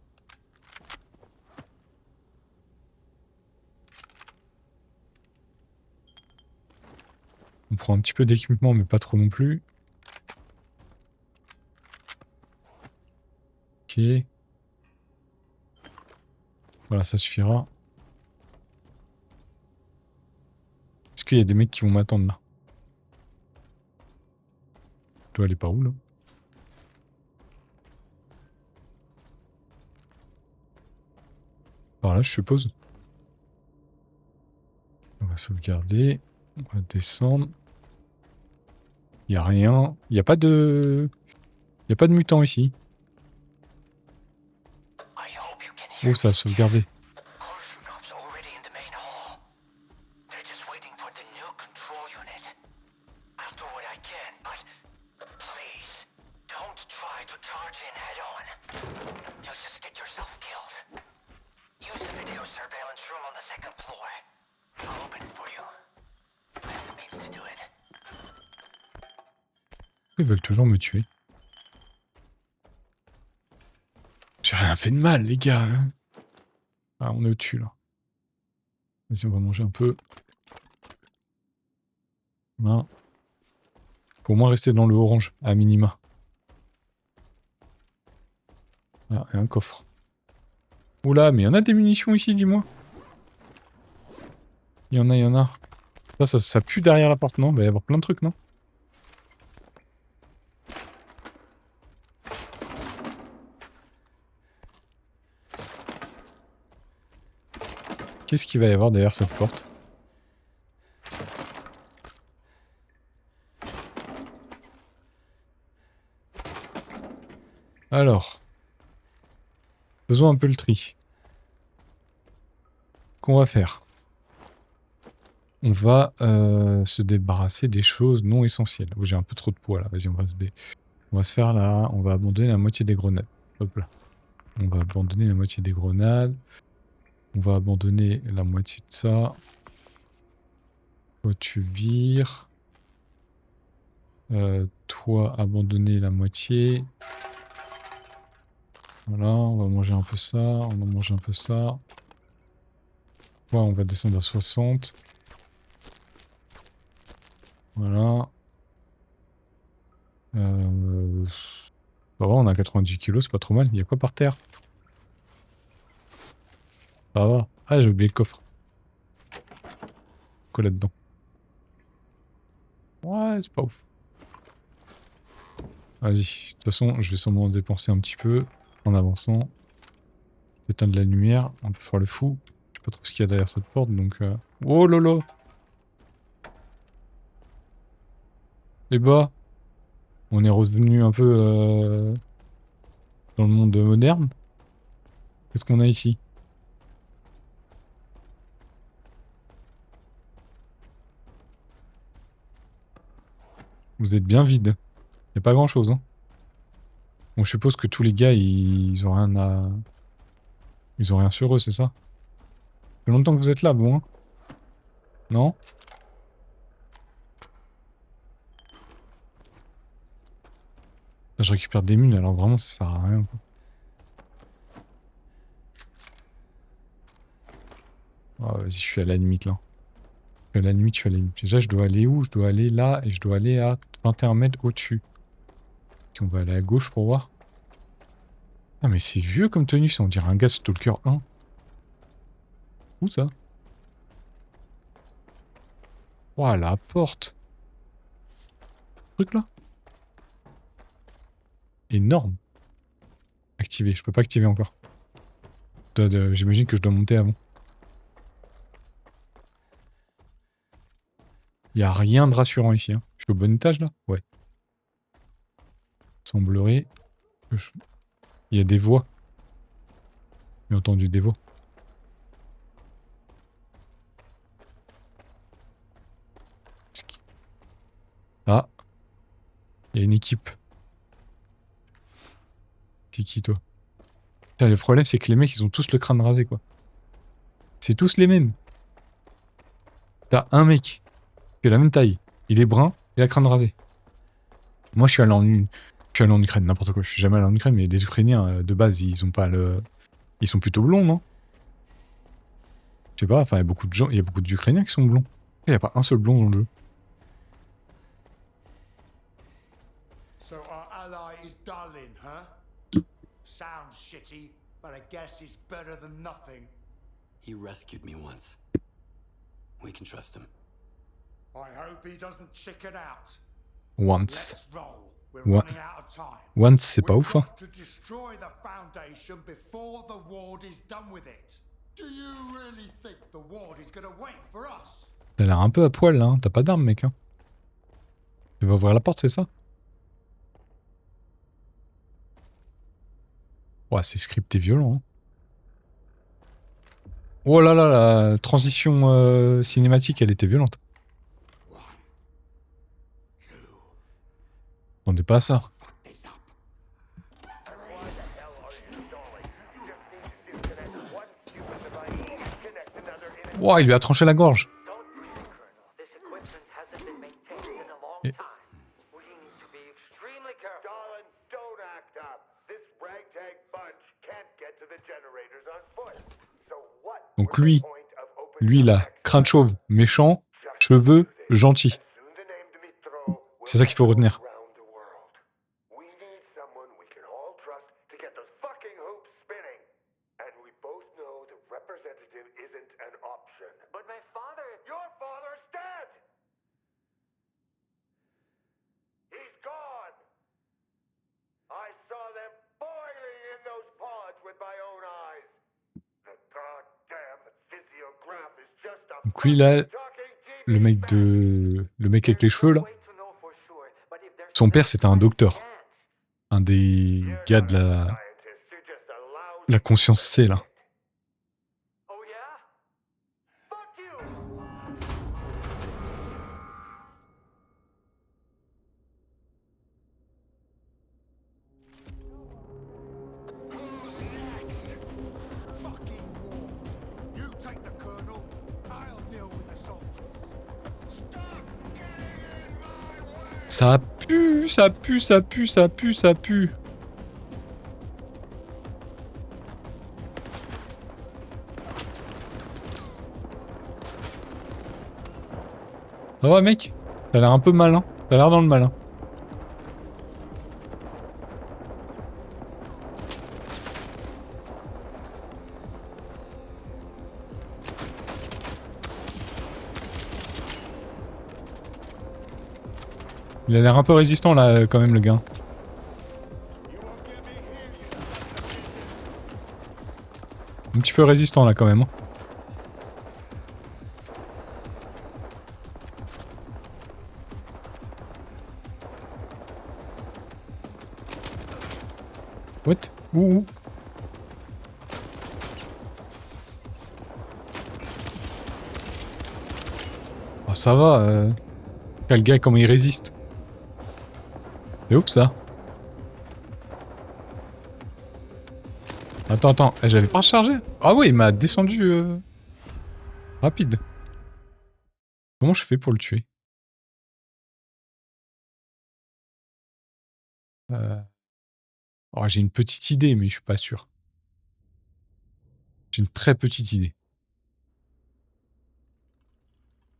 On prend un petit peu d'équipement, mais pas trop non plus. Ok. Voilà, ça suffira. Est-ce qu'il y a des mecs qui vont m'attendre là? Toi, elle est pas où là? Par là, je suppose. On va sauvegarder. On va descendre. Il n'y a rien. Il n'y a pas de... Il n'y a pas de mutant ici. Oh, ça a sauvegardé. Korshunov already in the main hall. They're just waiting for the new control unit. I'll do what I can, but please don't try to charge in head on. You'll just get yourself killed. Use the video surveillance room on the second floor. I'll open it for you. I have the means to do it. Ils veulent toujours me tuer. J'ai rien fait de mal, les gars. Hein. Ah, on est au-dessus, là. Vas-y, on va manger un peu. Là. Faut au moins rester dans le orange, à minima. Ah, et un coffre. Oula, mais il y en a des munitions ici, dis-moi. Il y en a, il y en a. Ça pue derrière la porte, non? Bah, il va y avoir plein de trucs, non? Qu'est-ce qu'il va y avoir derrière cette porte? Alors. Faisons un peu le tri. Qu'on va faire? On va se débarrasser des choses non essentielles. Oh, j'ai un peu trop de poids là. Vas-y, on va se faire là. On va abandonner la moitié des grenades. Hop là. On va abandonner la moitié des grenades. On va abandonner la moitié de ça. Toi, tu vires. Toi, abandonner la moitié. Voilà, on va manger un peu ça, on va manger un peu ça. Ouais, on va descendre à 60. Voilà. Bah ouais, on a 90 kilos, c'est pas trop mal. Il y a quoi par terre? Ça va. Ah, j'ai oublié le coffre. Quoi là-dedans? Ouais, c'est pas ouf. Vas-y, de toute façon, je vais sûrement dépenser un petit peu en avançant. Éteindre la lumière, on peut faire le fou. Je sais pas trop ce qu'il y a derrière cette porte, donc... Oh lolo! Et bah, on est revenu un peu dans le monde moderne. Qu'est-ce qu'on a ici? Vous êtes bien vide. Y a pas grand-chose, hein. Bon, je suppose que tous les gars, ils ont rien à... Ils ont rien sur eux, c'est ça? Ça fait longtemps que vous êtes là, vous, hein? Non? Là, je récupère des mules, alors vraiment, ça sert à rien, quoi. Ah, vas-y, je suis à la limite, là. Je suis à la limite, je suis à la limite. Déjà, je dois aller où? Je dois aller là, et je dois aller à 21 mètres au-dessus. Puis on va aller à gauche pour voir. Ah, mais c'est vieux comme tenue, ça, on dirait un gars Stalker 1. Où ça? Ouah, la porte. Truc là? Énorme. Activé, je peux pas activer encore. J'imagine que je dois monter avant. Y a rien de rassurant ici, hein. Je suis au bon étage là? Ouais. Semblerait que je... Il y a des voix. J'ai entendu des voix. Ah. Il y a une équipe. T'es qui toi? Putain, le problème c'est que les mecs ils ont tous le crâne rasé quoi. C'est tous les mêmes. T'as un mec qui a la même taille. Il est brun et a le crâne rasé. Moi je suis allé en Ukraine, n'importe quoi. Je suis jamais allé en Ukraine, mais des Ukrainiens de base ils ont pas le... Ils sont plutôt blonds, non? Je sais pas, enfin il y a beaucoup de gens, il y a beaucoup d'Ukrainiens qui sont blonds. Il y a pas un seul blond dans le jeu. So our ally is Darlin, huh? Sounds shitty, but I guess it's better than nothing. He rescued me once. We can trust him. I hope he doesn't chicken out. Once. Let's roll. We're Wa- running out of time. Once c'est pas We've ouf, hein. got to destroy the Foundation before the Ward is done with it. Do you really think the Ward is gonna wait for us? T'as l'air un peu à poil là, hein. T'as pas d'arme mec, hein. Tu vas ouvrir la porte, c'est ça? Ouah, c'est scripté violent, hein. Oh là là, la transition cinématique, elle était violente. Attendez pas à ça. Ouah, il lui a tranché la gorge. Et- Donc lui, il a crâne chauve, méchant, cheveux, gentil. C'est ça qu'il faut retenir. Donc lui là, le mec avec les cheveux là, son père c'était un docteur. Un des gars de la conscience C là. Ça pue, ça pue, ça pue, ça pue, ça pue. Ça va, mec? T'as l'air un peu malin. T'as l'air dans le malin. Il a l'air un peu résistant là, quand même, le gars. Un petit peu résistant là, quand même. Hein. What? Ouh. Oh, ça va. Quel gars, comment il résiste. C'est ouf ça. Attends. J'avais pas rechargé. Ah ouais, il m'a descendu rapide. Comment je fais pour le tuer? Oh, j'ai une petite idée, mais je suis pas sûr. J'ai une très petite idée.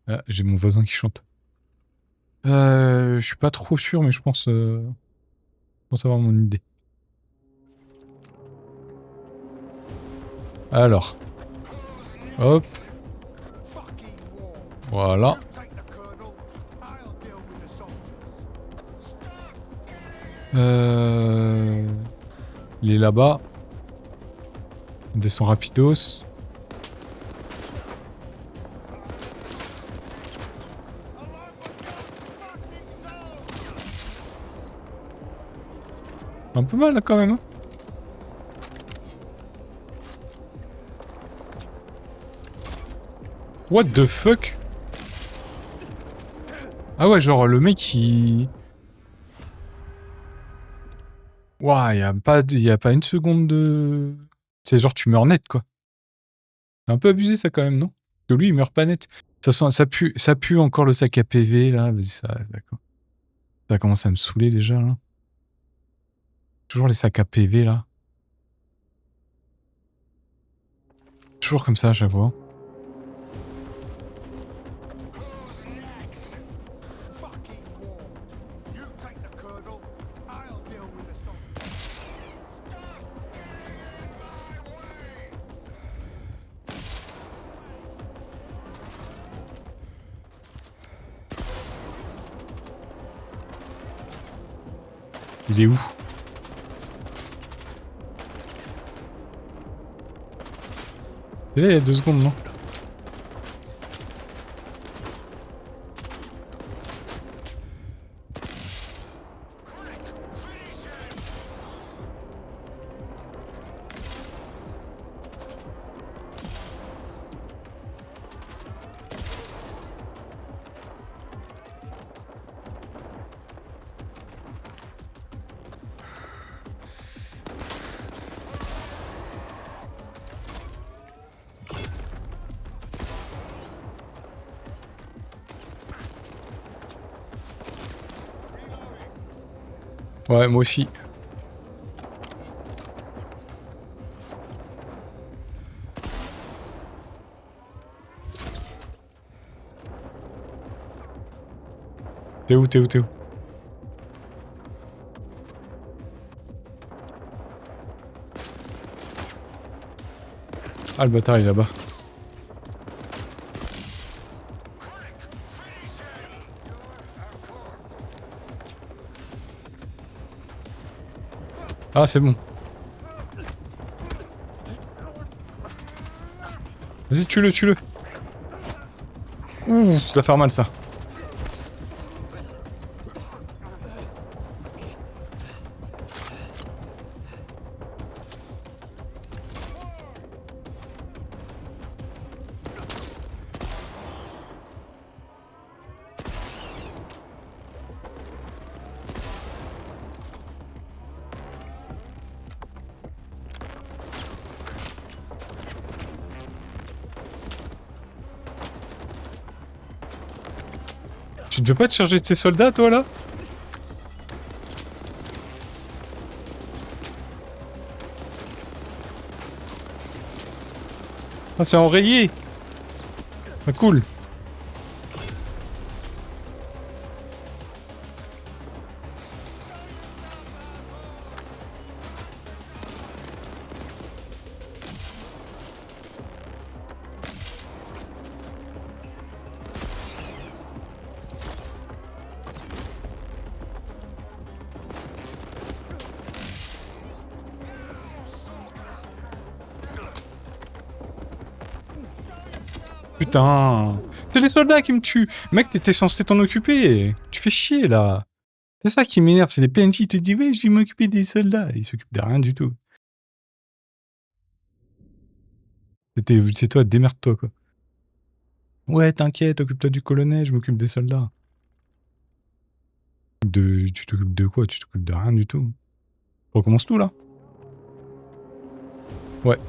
Ah, j'ai mon voisin qui chante. Je suis pas trop sûr, mais je pense avoir mon idée. Alors. Hop. Voilà. Il est là-bas. On descend rapidos. Un peu mal là quand même. Hein. What the fuck? Ah ouais, genre le mec il... Ouah, y a pas une seconde de... C'est genre tu meurs net quoi. C'est un peu abusé ça quand même, non? Parce que lui il meurt pas net. Ça pue encore le sac à PV là. Vas-y, ça, d'accord. Ça commence à me saouler déjà là. Toujours les sacs à PV là. Toujours comme ça à chaque fois. Il est où? Il est là il y a 2 secondes, non? Ouais, moi aussi. T'es où? Ah, le bâtard il est là-bas. Ah, c'est bon. Vas-y, tue-le. Ouh, ça doit faire mal ça. Tu ne veux pas te charger de ces soldats, toi, là? Ah, c'est enrayé! Ah, cool. Putain. C'est les soldats qui me tuent. Mec, t'étais censé t'en occuper. Tu fais chier, là. C'est ça qui m'énerve, c'est les PNJ, ils te disent, ouais, je vais m'occuper des soldats. Ils s'occupent de rien du tout. C'est toi, démerde-toi, quoi. Ouais, t'inquiète, occupe-toi du colonel, je m'occupe des soldats. Tu t'occupes de quoi? Tu t'occupes de rien du tout. On recommence tout, là? Ouais.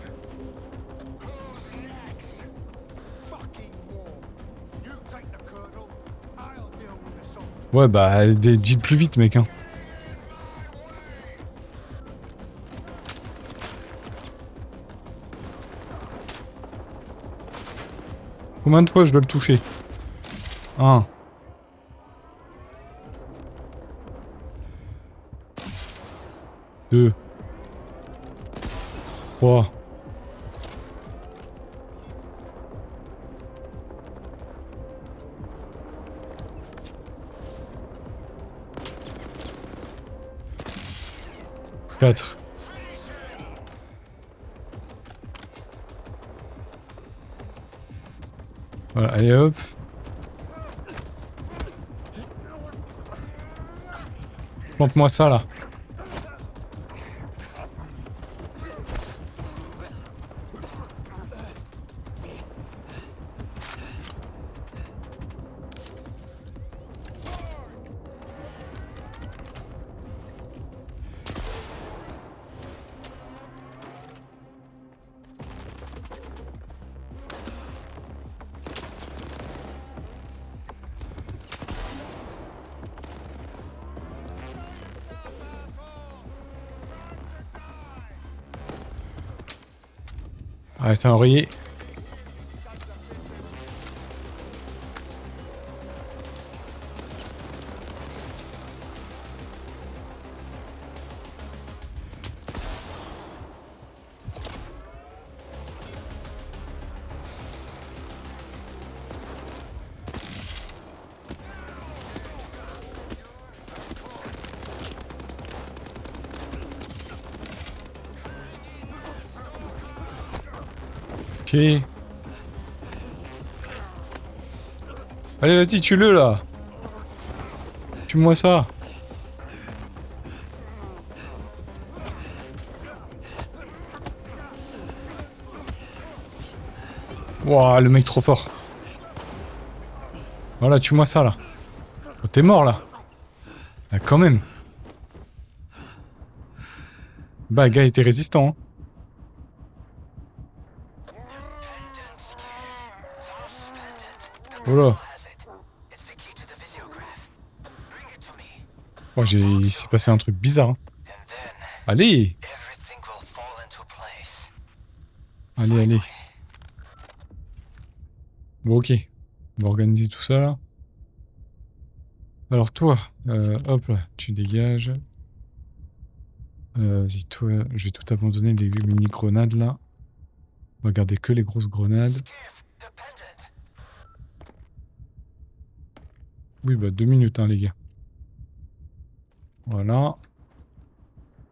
Ouais, bah, dis le plus vite, mec, hein. Combien de fois je dois le toucher? 1. 2. 3. 4. Voilà, allez hop. Plante-moi ça, là. Arrête un oreiller. Ok. Allez, vas-y, tue-le, là. Tue-moi ça. Wouah, le mec trop fort. Voilà, tue-moi ça, là. Oh, t'es mort, là. Ah, quand même. Bah, le gars était résistant, hein. Oh là. Oh, il s'est passé un truc bizarre, hein. Allez. Allez, allez. Bon, ok. On va organiser tout ça, là. Alors, toi, hop là, tu dégages. Vas-y, toi, je vais tout abandonner les mini-grenades, là. On va garder que les grosses grenades. Oui, bah 2 minutes, hein, les gars. Voilà.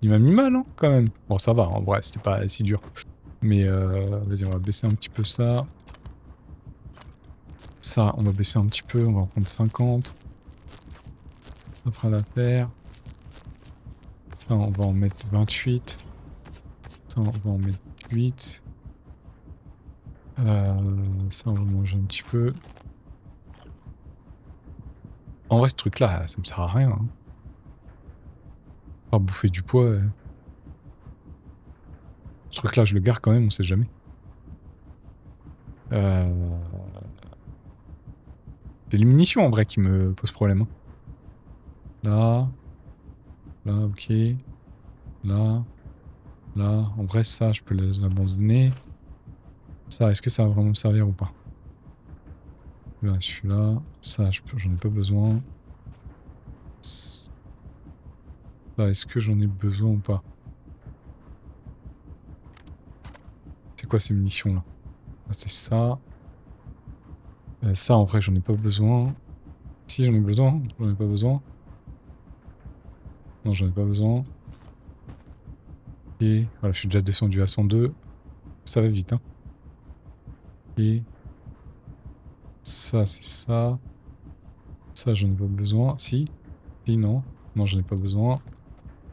Il m'a mis mal, hein, quand même. Bon, ça va, en vrai, c'était pas si dur. Mais, vas-y, on va baisser un petit peu ça. Ça, on va baisser un petit peu, on va en prendre 50. Ça fera l'affaire. Ça, on va en mettre 28. Ça, on va en mettre 8. Ça, on va manger un petit peu. En vrai, ce truc-là, ça me sert à rien. Hein. Pas bouffer du poids. Ce truc-là, je le garde quand même, on sait jamais. C'est les munitions en vrai qui me posent problème. Hein. Là. Là, ok. Là. Là. En vrai, ça, je peux l'abandonner. Ça, est-ce que ça va vraiment me servir ou pas? Là, celui-là. Ça, j'en ai pas besoin. Ça, est-ce que j'en ai besoin ou pas? C'est quoi ces munitions-là? Ah, c'est ça. Ça, en vrai, j'en ai pas besoin. Si, j'en ai besoin. J'en ai pas besoin. Non, j'en ai pas besoin. Ok. Voilà, je suis déjà descendu à 102. Ça va vite, hein. Ok. Ça, c'est ça. Ça, j'en ai pas besoin. Si. Si, non. Non, j'en ai pas besoin.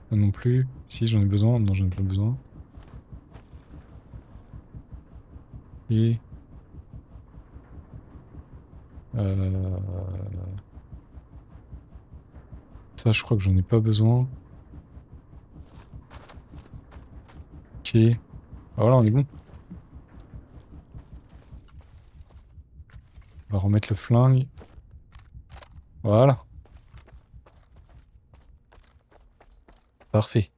Ça non plus. Si, j'en ai besoin. Non, j'en ai pas besoin. Et... Ça, je crois que j'en ai pas besoin. Ok. Ah, voilà, on est bon. On va remettre le flingue. Voilà. Parfait.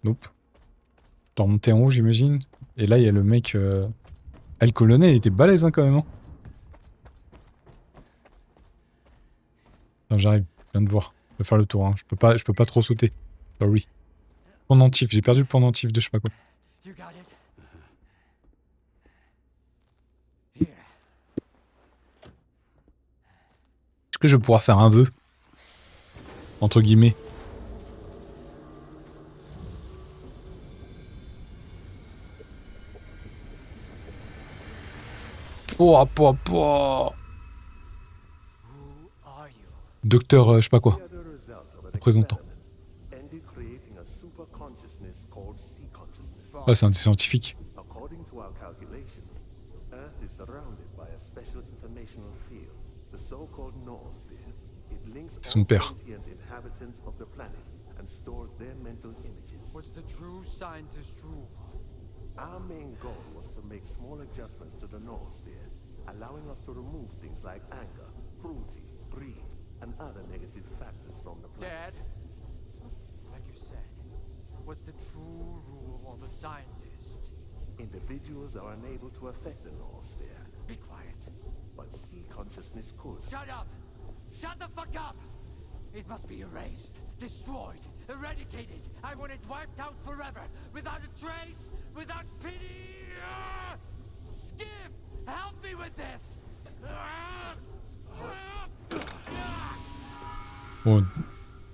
Nope. T'es remonté en haut, j'imagine. Et là, il y a le mec... Ah, le colonel, il était balèze, hein, quand même. Hein. Attends, j'arrive. Je viens de voir. Je vais faire le tour, hein. Je peux pas trop sauter. Sorry. Pendentif. J'ai perdu le pendentif de je sais pas quoi. You got it? Here. Est-ce que je vais pouvoir faire un vœu? Entre guillemets. Pouah, pouah, pouah. Who are you? Docteur, je sais pas quoi. We are the result of an Représentant. experiment ended creating a super consciousness called sea consciousness. Ouais, c'est un scientifique. According to our calculations, Earth is surrounded by a special informational field, the so-called noosphere. It links Son all père. sentient inhabitants of the planet and stores their mental images. What's the true scientist rule? Our main goal was to make small adjustments to the noosphere, allowing us to remove things like anger, cruelty, greed, and other negative factors from the planet. Dad, like you said, what's the true rule of a scientist? Individuals are unable to affect the noosphere, Be quiet. but sea consciousness could. Shut up! Shut the fuck up! It must be erased, destroyed, eradicated. I want it wiped out forever, without a trace, without pity. Skip, help me with this. Bon,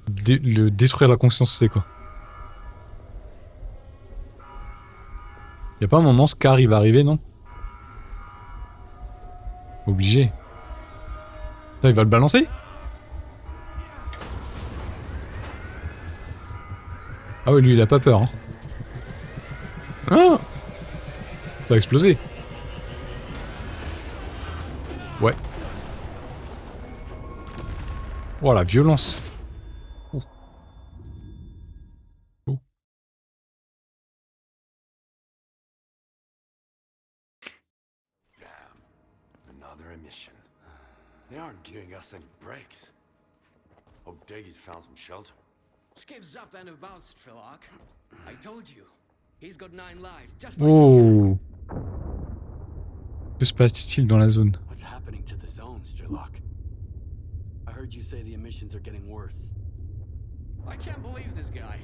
le détruire la conscience, c'est quoi? Y a pas un moment, Scar, il va arriver, non? Obligé. Putain, il va le balancer? Ah ouais, lui, il a pas peur, hein. Ah! Ça va exploser. Ouais. Oh, la violence. Oh. Oh. Damn. Another emission. They aren't giving us any breaks. Hope Deggy's found some shelter. Skip's up and about, Strelok. I told you. He's got 9 lives, just like you. Oh. Que se passe-t-il dans la zone? What's happening to the zone, Strelok? I heard you say the emissions are getting worse. I can't believe this guy.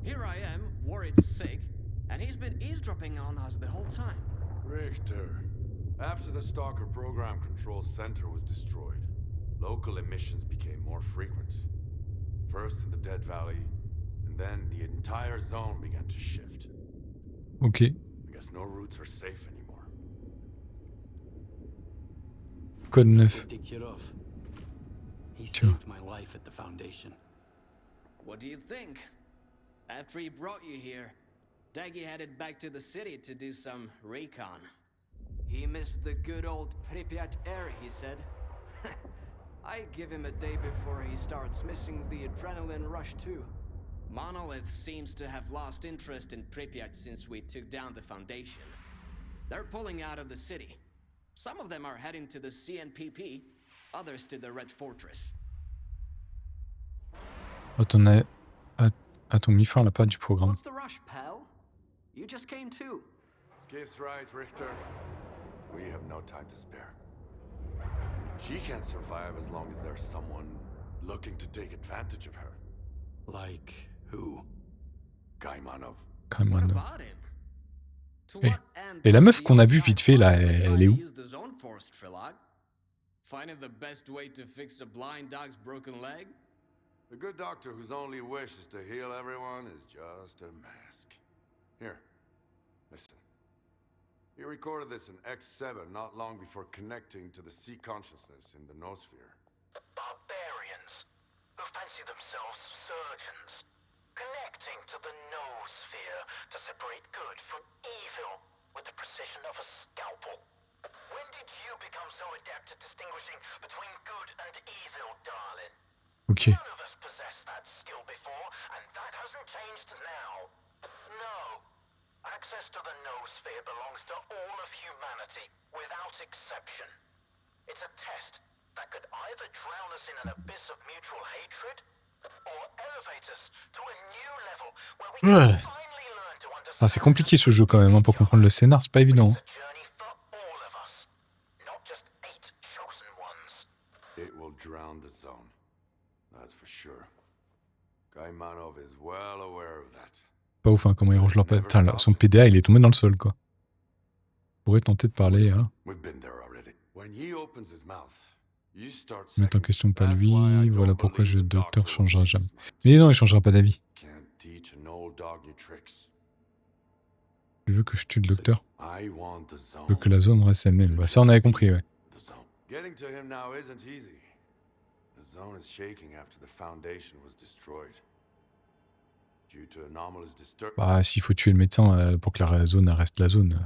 Here I am, worried sick, and he's been eavesdropping on us the whole time. Richter, after the Stalker Program Control Center was destroyed, local emissions became more frequent. First in the Dead Valley, and then the entire zone began to shift. Ok. I guess no routes are safe anymore. Code 9. Diktirov. He Sure. saved my life at the Foundation. What do you think? After he brought you here, Daggy headed back to the city to do some recon. He missed the good old Pripyat air, he said. I give him a day before he starts missing the adrenaline rush too. Monolith seems to have lost interest in Pripyat since we took down the Foundation. They're pulling out of the city. Some of them are heading to the CNPP, others to the Red Fortress. À ton mi-fin, là, pas du programme. What's the rush, pal? You just came too. Skiff's right, Richter. We have no time to spare. She can't survive as long as there's someone looking to take advantage of her. Like who? Gaimanov. Quand What même. about him? To Eh. what end Et la does meuf the qu'on a old vue guy vite fait, là, finally elle try est to où? use the zone force, Trilog? Finding the best way to fix a blind dog's broken leg? The good doctor whose only wish is to heal everyone is just a mask. Here, listen. He recorded this in X7 not long before connecting to the sea consciousness in the noosphere. Barbarians who fancy themselves surgeons, connecting to the noosphere to separate good from evil with the precision of a scalpel. When did you become so adept at distinguishing between good and evil, darling? Ok. None of us possessed that skill before, and that hasn't changed now. No. Access to the noosphere belongs to all of humanity, without exception. It's a test that could either drown us in an abyss of mutual hatred, or elevate us to a new level where we can Ouais. finally learn to understand. Ah, c'est compliqué ce jeu quand même, hein, pour comprendre le scénar, c'est pas évident. It's a journey for all of us, not just 8 chosen ones. It will drown the zone. That's for sure. Kaimanov is well aware of that. Pas ouf, hein, comment ils rangent leur PDA. Putain, là, son PDA, il est tombé dans le sol, quoi. On pourrait tenter de parler, hein. We've been there already. When he opens his mouth, you start Mettre en second. question pas That's lui, why I voilà don't pourquoi believe le the docteur doctor changera will jamais. change his mind. Mais non, il changera pas d'avis. Can't teach an old dog new tricks. Tu veux que je tue le docteur? I want the Tu veux zone. que la zone reste elle-même? Bah ça, on avait compris, ouais. The zone. Getting to him now isn't easy. The zone is shaking after the foundation was destroyed. Due to anomalous disturbance. Bah, s'il faut tuer le médecin pour que la zone reste la zone.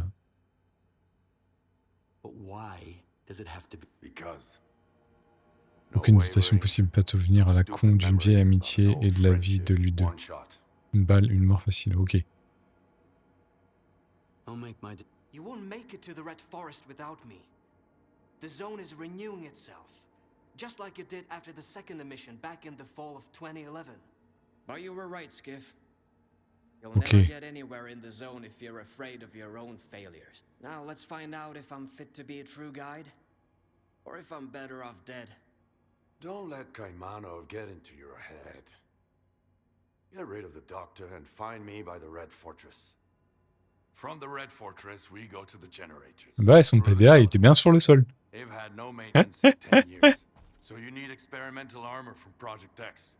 But why does it have to be? Because. Aucune No hésitation wavering, possible, pas de souvenir à la con stupid d'une vieille memories of amitié an et old de la vie de friendship, lui deux. one shot. Une balle, une mort facile, ok. I'll make my. You won't make it to the Red Forest without me. The zone is renewing itself, just like it did after the second emission back in the fall of 2011. But you were right, Skiff. You'll Okay. never get anywhere in the zone if you're afraid of your own failures. Now let's find out if I'm fit to be a true guide, or if I'm better off dead. Don't let Kaimanov get into your head. Get rid of the doctor and find me by the Red Fortress. From the Red Fortress, we go to the generators. Bah, son Through the PDA, il tunnel. était bien sur le sol. They've had no maintenance in 10 years. So you need experimental armor from Project X.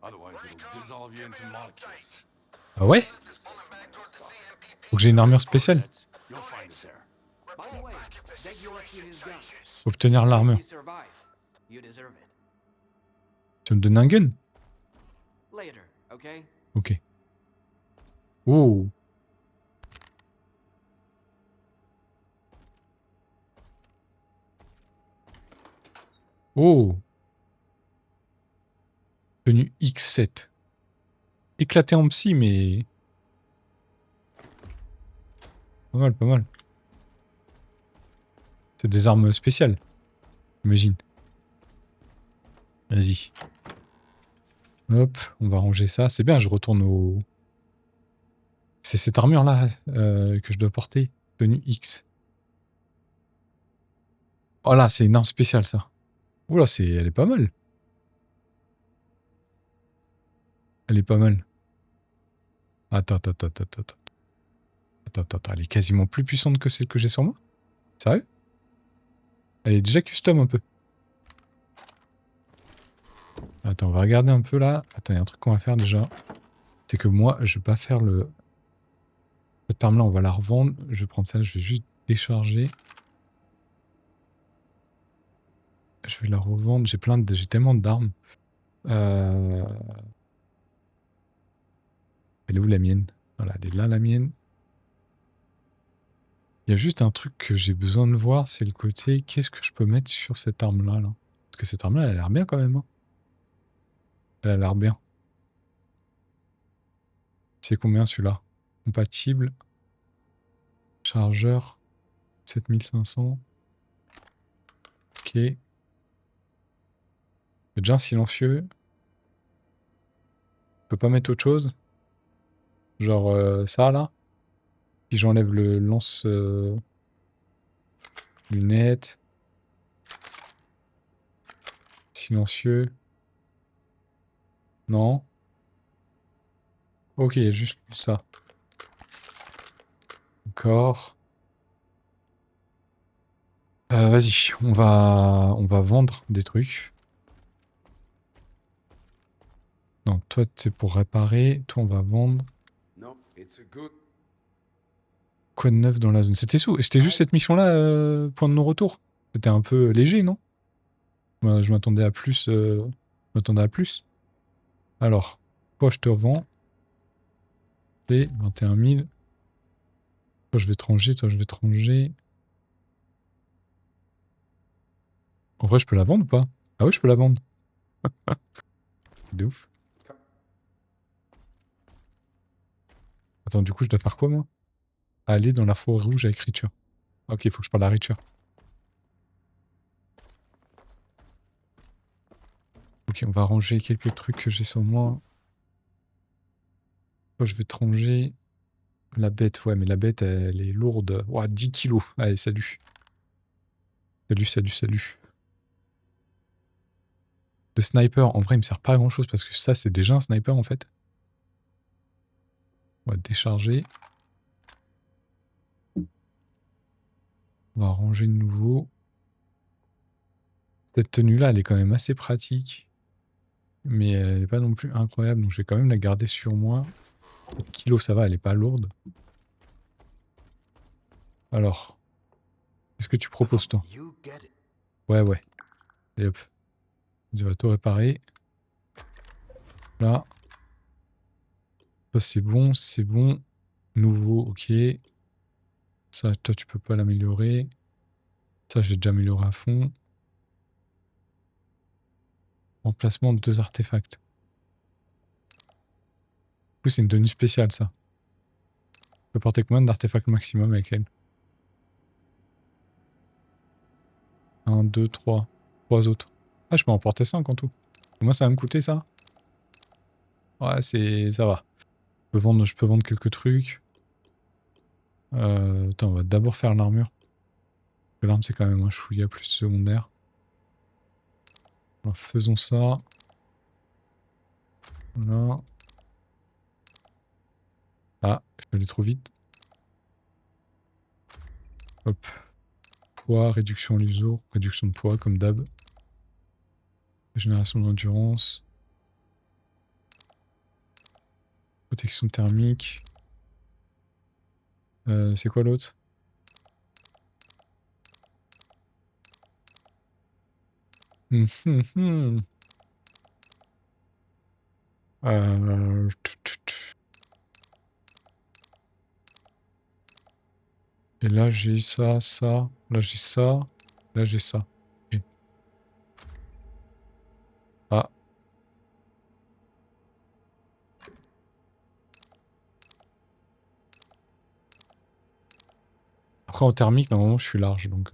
Otherwise, it'll dissolve you into molecules. Ah ouais? Faut que j'ai une armure spéciale. You'll find it there. By the way, Deggy left you his gun. Obtenir l'armure. If you survive, you deserve it. Tu vas me donner un gun? Later, okay? Ok. Oh. Oh. Tenue X7. Éclaté en psy, mais... Pas mal, pas mal. C'est des armes spéciales. Imagine. Vas-y. Hop, on va ranger ça. C'est bien, je retourne au... C'est cette armure-là que je dois porter. Tenue X. Oh là, c'est une arme spéciale, ça. Oula, elle est pas mal. Elle est pas mal. Attends. Attends, elle est quasiment plus puissante que celle que j'ai sur moi. Sérieux? Elle est déjà custom un peu. Attends, on va regarder un peu là. Attends, il y a un truc qu'on va faire déjà. C'est que moi, je vais pas faire le... Cette arme-là, on va la revendre. Je vais prendre ça, je vais juste décharger. Je vais la revendre. J'ai tellement d'armes. Elle est où la mienne? Voilà, elle est là la mienne. Il y a juste un truc que j'ai besoin de voir, c'est le côté, qu'est-ce que je peux mettre sur cette arme-là, là? Parce que cette arme-là, elle a l'air bien quand même. Hein. Elle a l'air bien. C'est combien celui-là? Compatible. Chargeur. 7500. Ok. C'est déjà un silencieux. Je peux pas mettre autre chose? Genre ça là. Puis j'enlève le lance lunettes. Silencieux. Non. Ok, il y a juste ça. Encore. Vas-y, on va vendre des trucs. Non, toi c'est pour réparer. Toi on va vendre. No, it's a good. Quoi de neuf dans la zone? C'était juste cette mission-là, point de non-retour. C'était un peu léger, non? Moi, je m'attendais à plus. Je m'attendais à plus. Alors, toi, je te revends. Et 21 000. Toi, je vais te ranger, toi, je vais te ranger. En vrai, je peux la vendre ou pas? Ah oui, je peux la vendre. De ouf. Attends, du coup, je dois faire quoi, moi? Aller dans la forêt rouge avec Richer. Ok, il faut que je parle à Richer. Ok, on va ranger quelques trucs que j'ai sur moi. Toi, je vais te ranger la bête. Ouais, mais la bête, elle est lourde. Ouah, 10 kilos. Allez, salut. Salut, salut, salut. Le sniper, en vrai, il me sert pas à grand chose parce que ça, c'est déjà un sniper en fait. On va décharger. On va ranger de nouveau. Cette tenue-là, elle est quand même assez pratique. Mais elle n'est pas non plus incroyable, donc je vais quand même la garder sur moi. 4 kilos, ça va, elle est pas lourde. Alors, qu'est-ce que tu proposes, toi? Ouais, ouais. Allez hop. On va tout réparer. Là. Ça, c'est bon, c'est bon. Nouveau, ok. Ça, toi, tu peux pas l'améliorer. Ça, j'ai déjà amélioré à fond. Remplacement de 2 artefacts. Du coup, c'est une tenue spéciale, ça. Je peux porter combien d'artefacts maximum avec elle? 1, 2, 3. 3 autres. Ah, je peux en porter 5 en tout. Comment ça va me coûter, ça? Ouais, ça va. Je peux vendre quelques trucs. Attends, on va d'abord faire l'armure. L'arme, c'est quand même un chouïa plus secondaire. Alors, faisons ça. Voilà. Ah, je peux aller trop vite. Hop. Poids, réduction en l'uso, réduction de poids, comme d'hab. Génération d'endurance. Protection thermique. C'est quoi l'autre? Hum, hum, hum. Euh, Et là, j'ai ça, ça. Là, j'ai ça. Là, j'ai ça. Ok. Ah. Après, en thermique, normalement, je suis large, donc...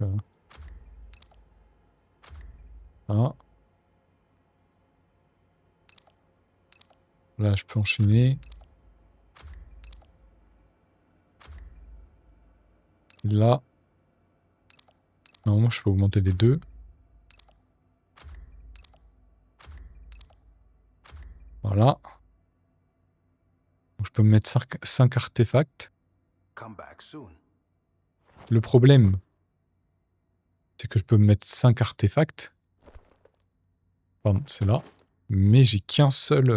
Ah. Là, je peux enchaîner. Là. Normalement, je peux augmenter les deux. Voilà. Donc, je peux me mettre 5 artefacts. Le problème, c'est que je peux me mettre 5 artefacts. Pardon, c'est là. Mais j'ai qu'un seul...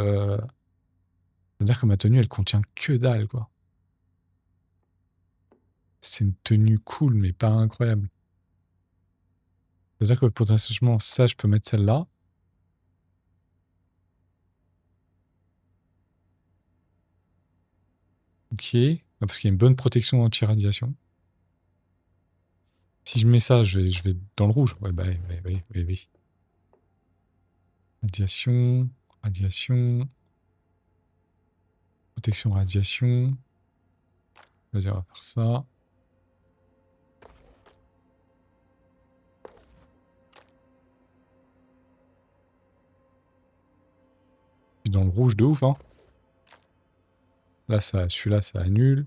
C'est-à-dire que ma tenue, elle contient que dalle, quoi. C'est une tenue cool, mais pas incroyable. C'est-à-dire que potentiellement, ça, je peux mettre celle-là. Ok. Ah, parce qu'il y a une bonne protection anti-radiation. Si je mets ça, je vais dans le rouge. Ouais, bah oui. Radiation, radiation, protection radiation. Vas-y, on va faire ça. Je suis dans le rouge de ouf, hein. Là, celui-là, ça annule.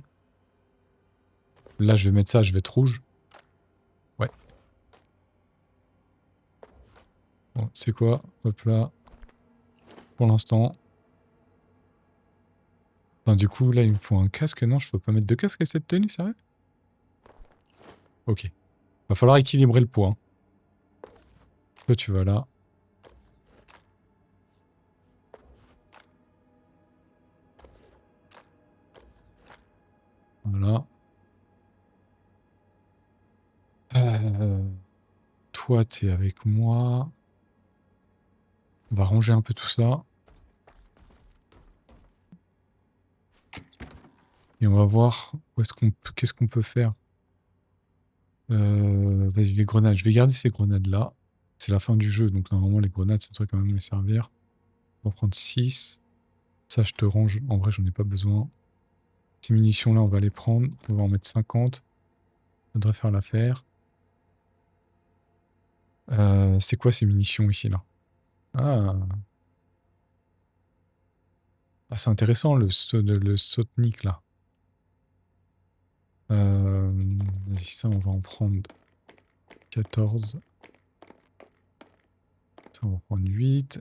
Là, je vais mettre ça, je vais être rouge. Ouais. Bon, c'est quoi? Hop là. Pour l'instant. Enfin, du coup, là, il me faut un casque. Non, je peux pas mettre de casque avec cette tenue, sérieux? Ok. Va falloir équilibrer le poids. Hein. Toi, tu vas là. Voilà. toi, t'es avec moi. On va ranger un peu tout ça. Et on va voir où est-ce qu'on peut, qu'est-ce qu'on peut faire. Vas-y, les grenades. Je vais garder ces grenades-là. C'est la fin du jeu, donc normalement, les grenades, ça devrait quand même me servir. On va prendre 6. Ça, je te range. En vrai, j'en ai pas besoin. Ces munitions-là, on va les prendre. On va en mettre 50. Ça devrait faire l'affaire. C'est quoi ces munitions ici, là? Ah, ah c'est intéressant, le Sotnik, là. Vas-y, ça, on va en prendre 14. Ça, on va prendre 8.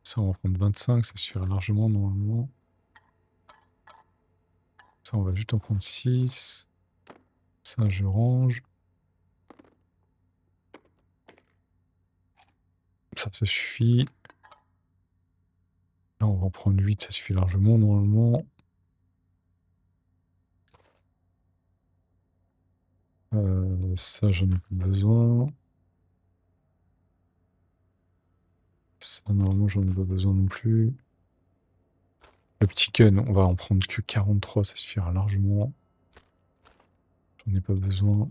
Ça, on va prendre 25. Ça suffira largement, normalement. Ça, on va juste en prendre 6. Ça, je range. Ça suffit. Là, on va en prendre 8. Ça suffit largement, normalement. Ça, j'en ai pas besoin. Ça, normalement, j'en ai pas besoin non plus. Le petit gun, on va en prendre que 43, ça suffira largement. J'en ai pas besoin.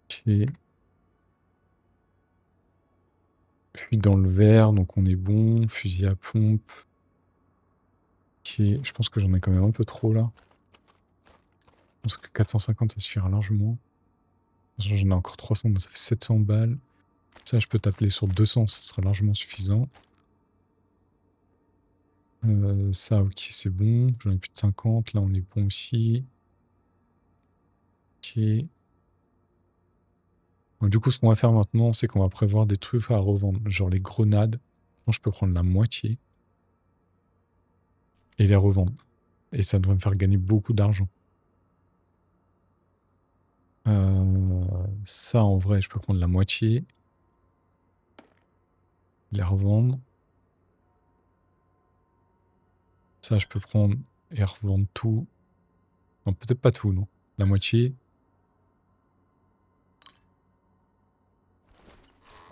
Ok. Fuite dans le verre, donc on est bon. Fusil à pompe. Ok, je pense que j'en ai quand même un peu trop là. Je pense que 450, ça suffira largement. J'en ai encore 300, donc ça fait 700 balles. Ça, je peux t'appeler sur 200, ça sera largement suffisant. Ça, ok, c'est bon. J'en ai plus de 50. Là, on est bon aussi. Ok. Donc, du coup, ce qu'on va faire maintenant, c'est qu'on va prévoir des trucs à revendre. Genre les grenades. Bon, je peux prendre la moitié. Et les revendre. Et ça devrait me faire gagner beaucoup d'argent. Ça, en vrai, je peux prendre la moitié. Les revendre. Ça, je peux prendre et revendre tout. Non, peut-être pas tout, non. La moitié.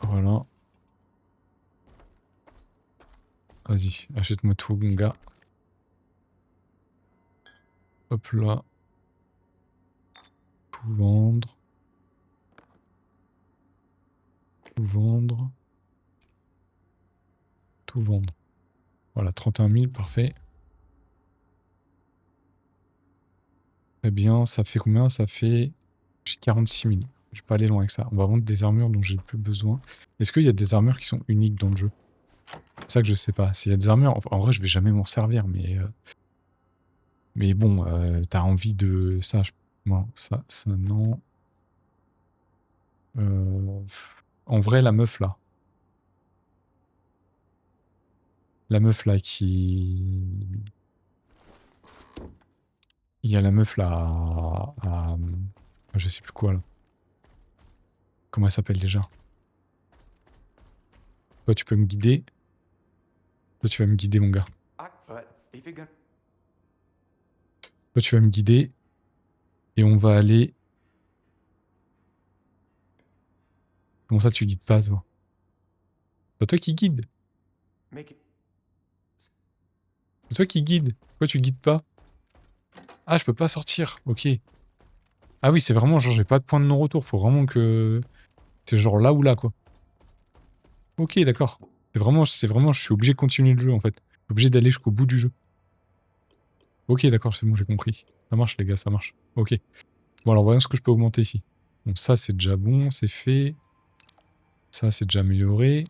Voilà. Vas-y, achète-moi tout, mon gars. Hop là. Tout vendre. Tout vendre. Tout vendre. Voilà, 31 000, parfait. Très bien, ça fait combien? Ça fait 46 000. Je vais pas aller loin avec ça. On va vendre des armures dont j'ai plus besoin. Est-ce qu'il y a des armures qui sont uniques dans le jeu? C'est ça que je sais pas. S'il y a des armures, en vrai, je vais jamais m'en servir, mais bon, t'as envie de ça. Non, ça, non. En vrai, la meuf là. La meuf là qui. Il y a la meuf là je sais plus quoi là. Comment elle s'appelle déjà? Toi, tu peux me guider. Toi, tu vas me guider, mon gars. Toi, tu vas me guider. Et on va aller. Comment ça, tu guides pas, toi? C'est toi qui guide. C'est toi qui guide. Pourquoi tu guides pas? Ah, je peux pas sortir. Ok. Ah oui, c'est vraiment genre, j'ai pas de point de non-retour. Faut vraiment que. C'est genre là ou là, quoi. Ok, d'accord. C'est vraiment, je suis obligé de continuer le jeu, en fait. Je suis obligé d'aller jusqu'au bout du jeu. Ok, d'accord, c'est bon, j'ai compris. Ça marche, les gars, ça marche. Ok. Bon, alors, voyons ce que je peux augmenter ici. Donc ça, c'est déjà bon, c'est fait. Ça, c'est déjà amélioré.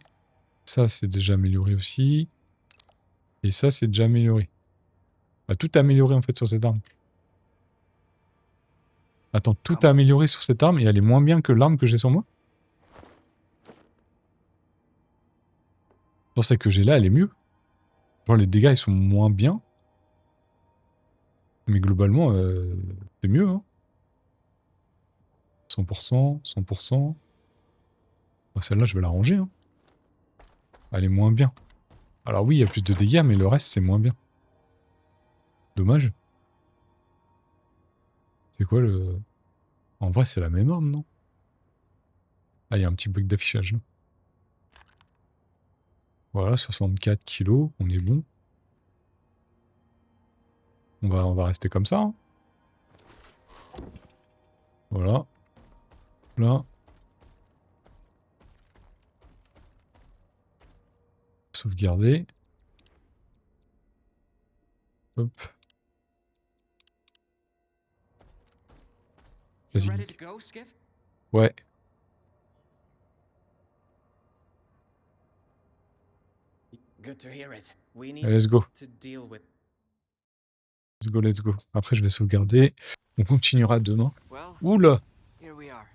Ça, c'est déjà amélioré aussi. Et ça, c'est déjà amélioré. Bah, tout a amélioré, en fait, sur cette arme. Attends, tout a amélioré sur cette arme et elle est moins bien que l'arme que j'ai sur moi? Non, celle que j'ai là, elle est mieux. Genre, les dégâts, ils sont moins bien. Mais globalement, c'est mieux, hein. 100%, 100%. Bah, celle-là, je vais la ranger, hein. Elle est moins bien. Alors oui, il y a plus de dégâts, mais le reste, c'est moins bien. Dommage. C'est quoi le... En vrai, c'est la même arme, non? Ah, il y a un petit bug d'affichage, là. Voilà, 64 kilos, on est bon. On va rester comme ça. Hein. Voilà. Là. Sauvegarder. Hop. You Vas-y. ready to go, Skiff? Ouais. Good to hear it. We need Allez, let's go. to deal with. Let's go, let's go. Après, je vais sauvegarder. On continuera demain. Well, Oula! here we are.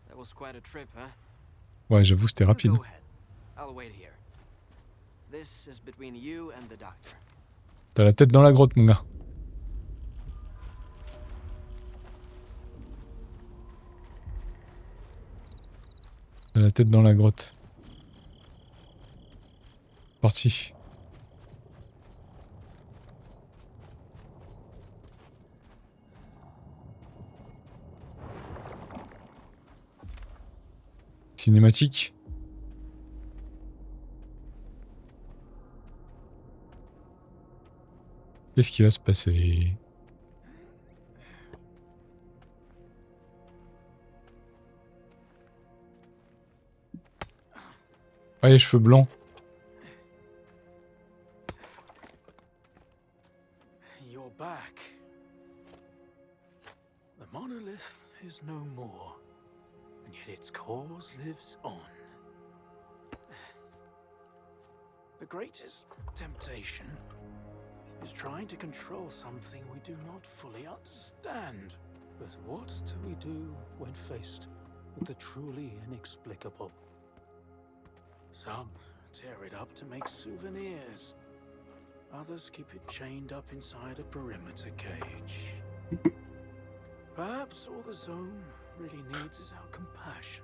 That was quite a trip, huh? Ouais, j'avoue, c'était You rapide. go ahead. I'll wait here. This is between you and the doctor. T'as la tête dans la grotte, mon gars. T'as la tête dans la grotte. Parti. Cinématique. Qu'est-ce qui va se passer? Ah, les cheveux blancs. You're back. The monolith is no more, and yet its cause lives on. The greatest temptation is trying to control something we do not fully understand. But what do we do when faced with the truly inexplicable? Some tear it up to make souvenirs. Others keep it chained up inside a perimeter cage. Perhaps all the zone really needs is our compassion.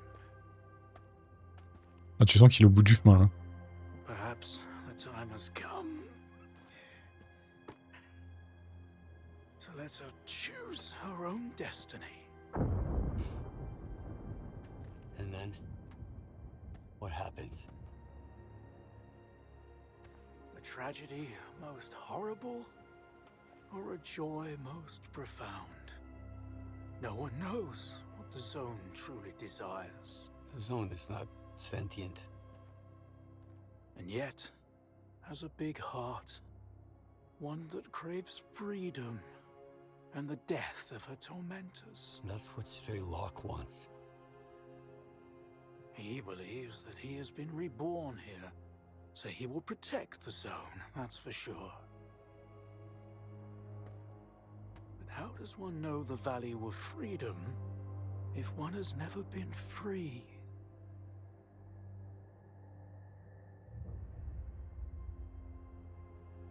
Ah, tu sens qu'il est au bout du chemin, là. Perhaps the time has come to let her choose her own destiny. And then, what happens? A tragedy most horrible, or a joy most profound? No one knows what the zone truly desires. The zone is not sentient. And yet, has a big heart. One that craves freedom and the death of her tormentors. That's what Stray Locke wants. He believes that he has been reborn here, so he will protect the zone, that's for sure. But how does one know the value of freedom if one has never been free?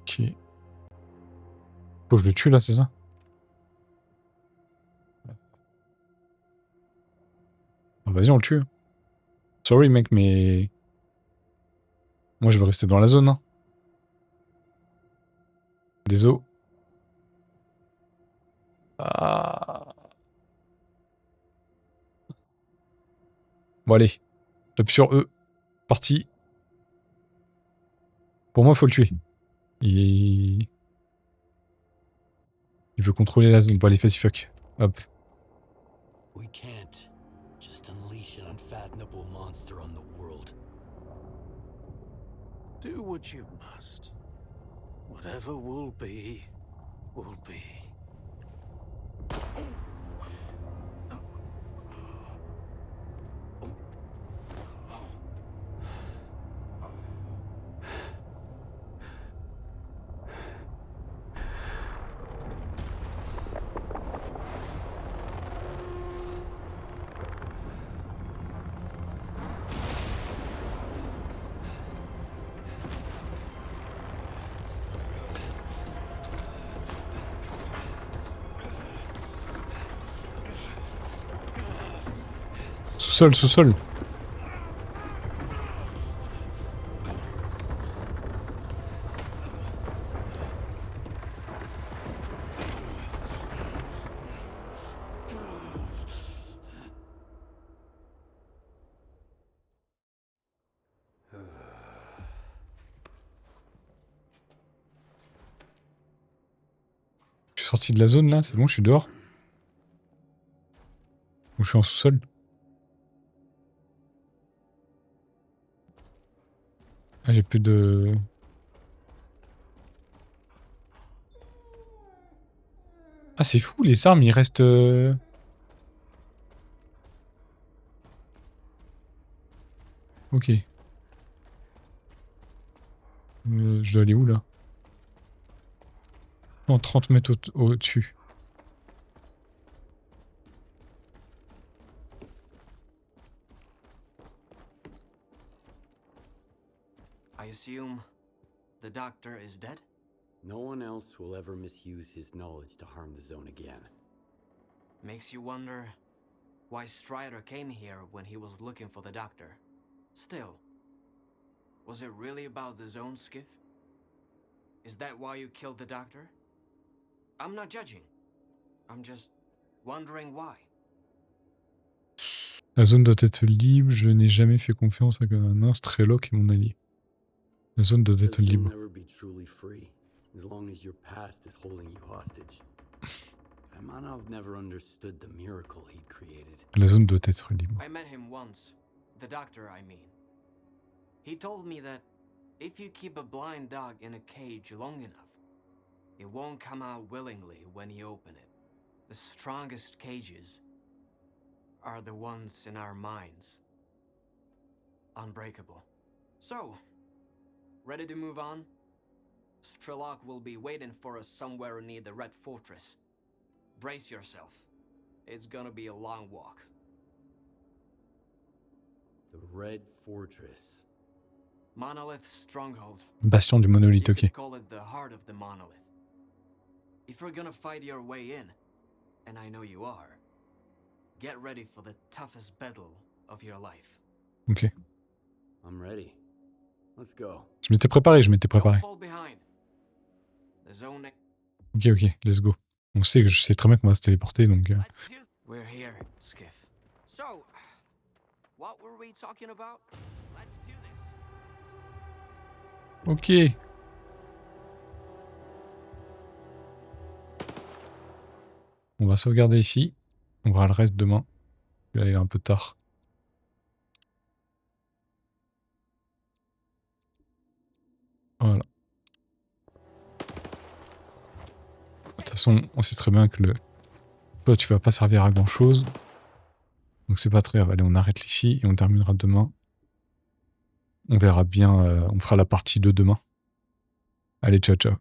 Ok. Faut que je le tue, là, c'est ça? Ah, vas-y, on le tue. Sorry, mec, mais... Moi, je veux rester dans la zone, hein. Désolé. Ah. Bon, allez. J'appuie sur E. Parti. Pour moi, faut le tuer. Il veut contrôler la zone. Bon, allez, vas-y, fuck. Hop. We can't just unleash an unfathomable monster on the world. Do what you must. Whatever will be, will be. Sous-sol, sous-sol. sorti de la zone là, c'est bon, je suis dehors. Ou je suis en sous-sol. Ah, j'ai plus de... Ah, c'est fou, les armes, ils restent... Ok. Je dois aller où, là? Non, 30 mètres au-dessus. I assume the doctor is dead? No one else will ever misuse his knowledge to harm the zone again. Makes you wonder why Strider came here when he was looking for the doctor. Still, was it really about the zone, Skiff? Is that why you killed the doctor? I'm not judging. I'm just wondering why. La zone doit être libre, je n'ai jamais fait confiance à un Strelok est mon allié. La zone doit être libre. Never be truly free, as long as your past is holding you hostage. Imanov never understood the miracle he created. La zone doit être libre. I met him once. The doctor, I mean. He told me that if you keep a blind dog in a cage long enough, it won't come out willingly when you open it. The strongest cages are the ones in our minds. Unbreakable. So, ready to move on? Strelok will be waiting for us somewhere near the Red Fortress. Brace yourself. It's gonna be a long walk. The Red Fortress. Monolith Stronghold. Bastion du monolithe, You ok. could call it the heart of the monolith. If you're gonna fight your way in, and I know you are, get ready for the toughest battle of your life. Ok. I'm ready. Let's go. Je m'étais préparé, Don't fall behind. The zone. Ok, ok, let's go. On sait que je sais très bien qu'on va se téléporter, donc... We're here, Skiff. So, what were we talking about? Let's do this. Ok. On va sauvegarder ici. On verra le reste demain. Là, il est un peu tard. Voilà. De toute façon, on sait très bien que le... Toi, tu vas pas servir à grand chose. Donc c'est pas très grave. Allez, on arrête ici et on terminera demain. On verra bien. On fera la partie 2 demain. Allez, ciao, ciao.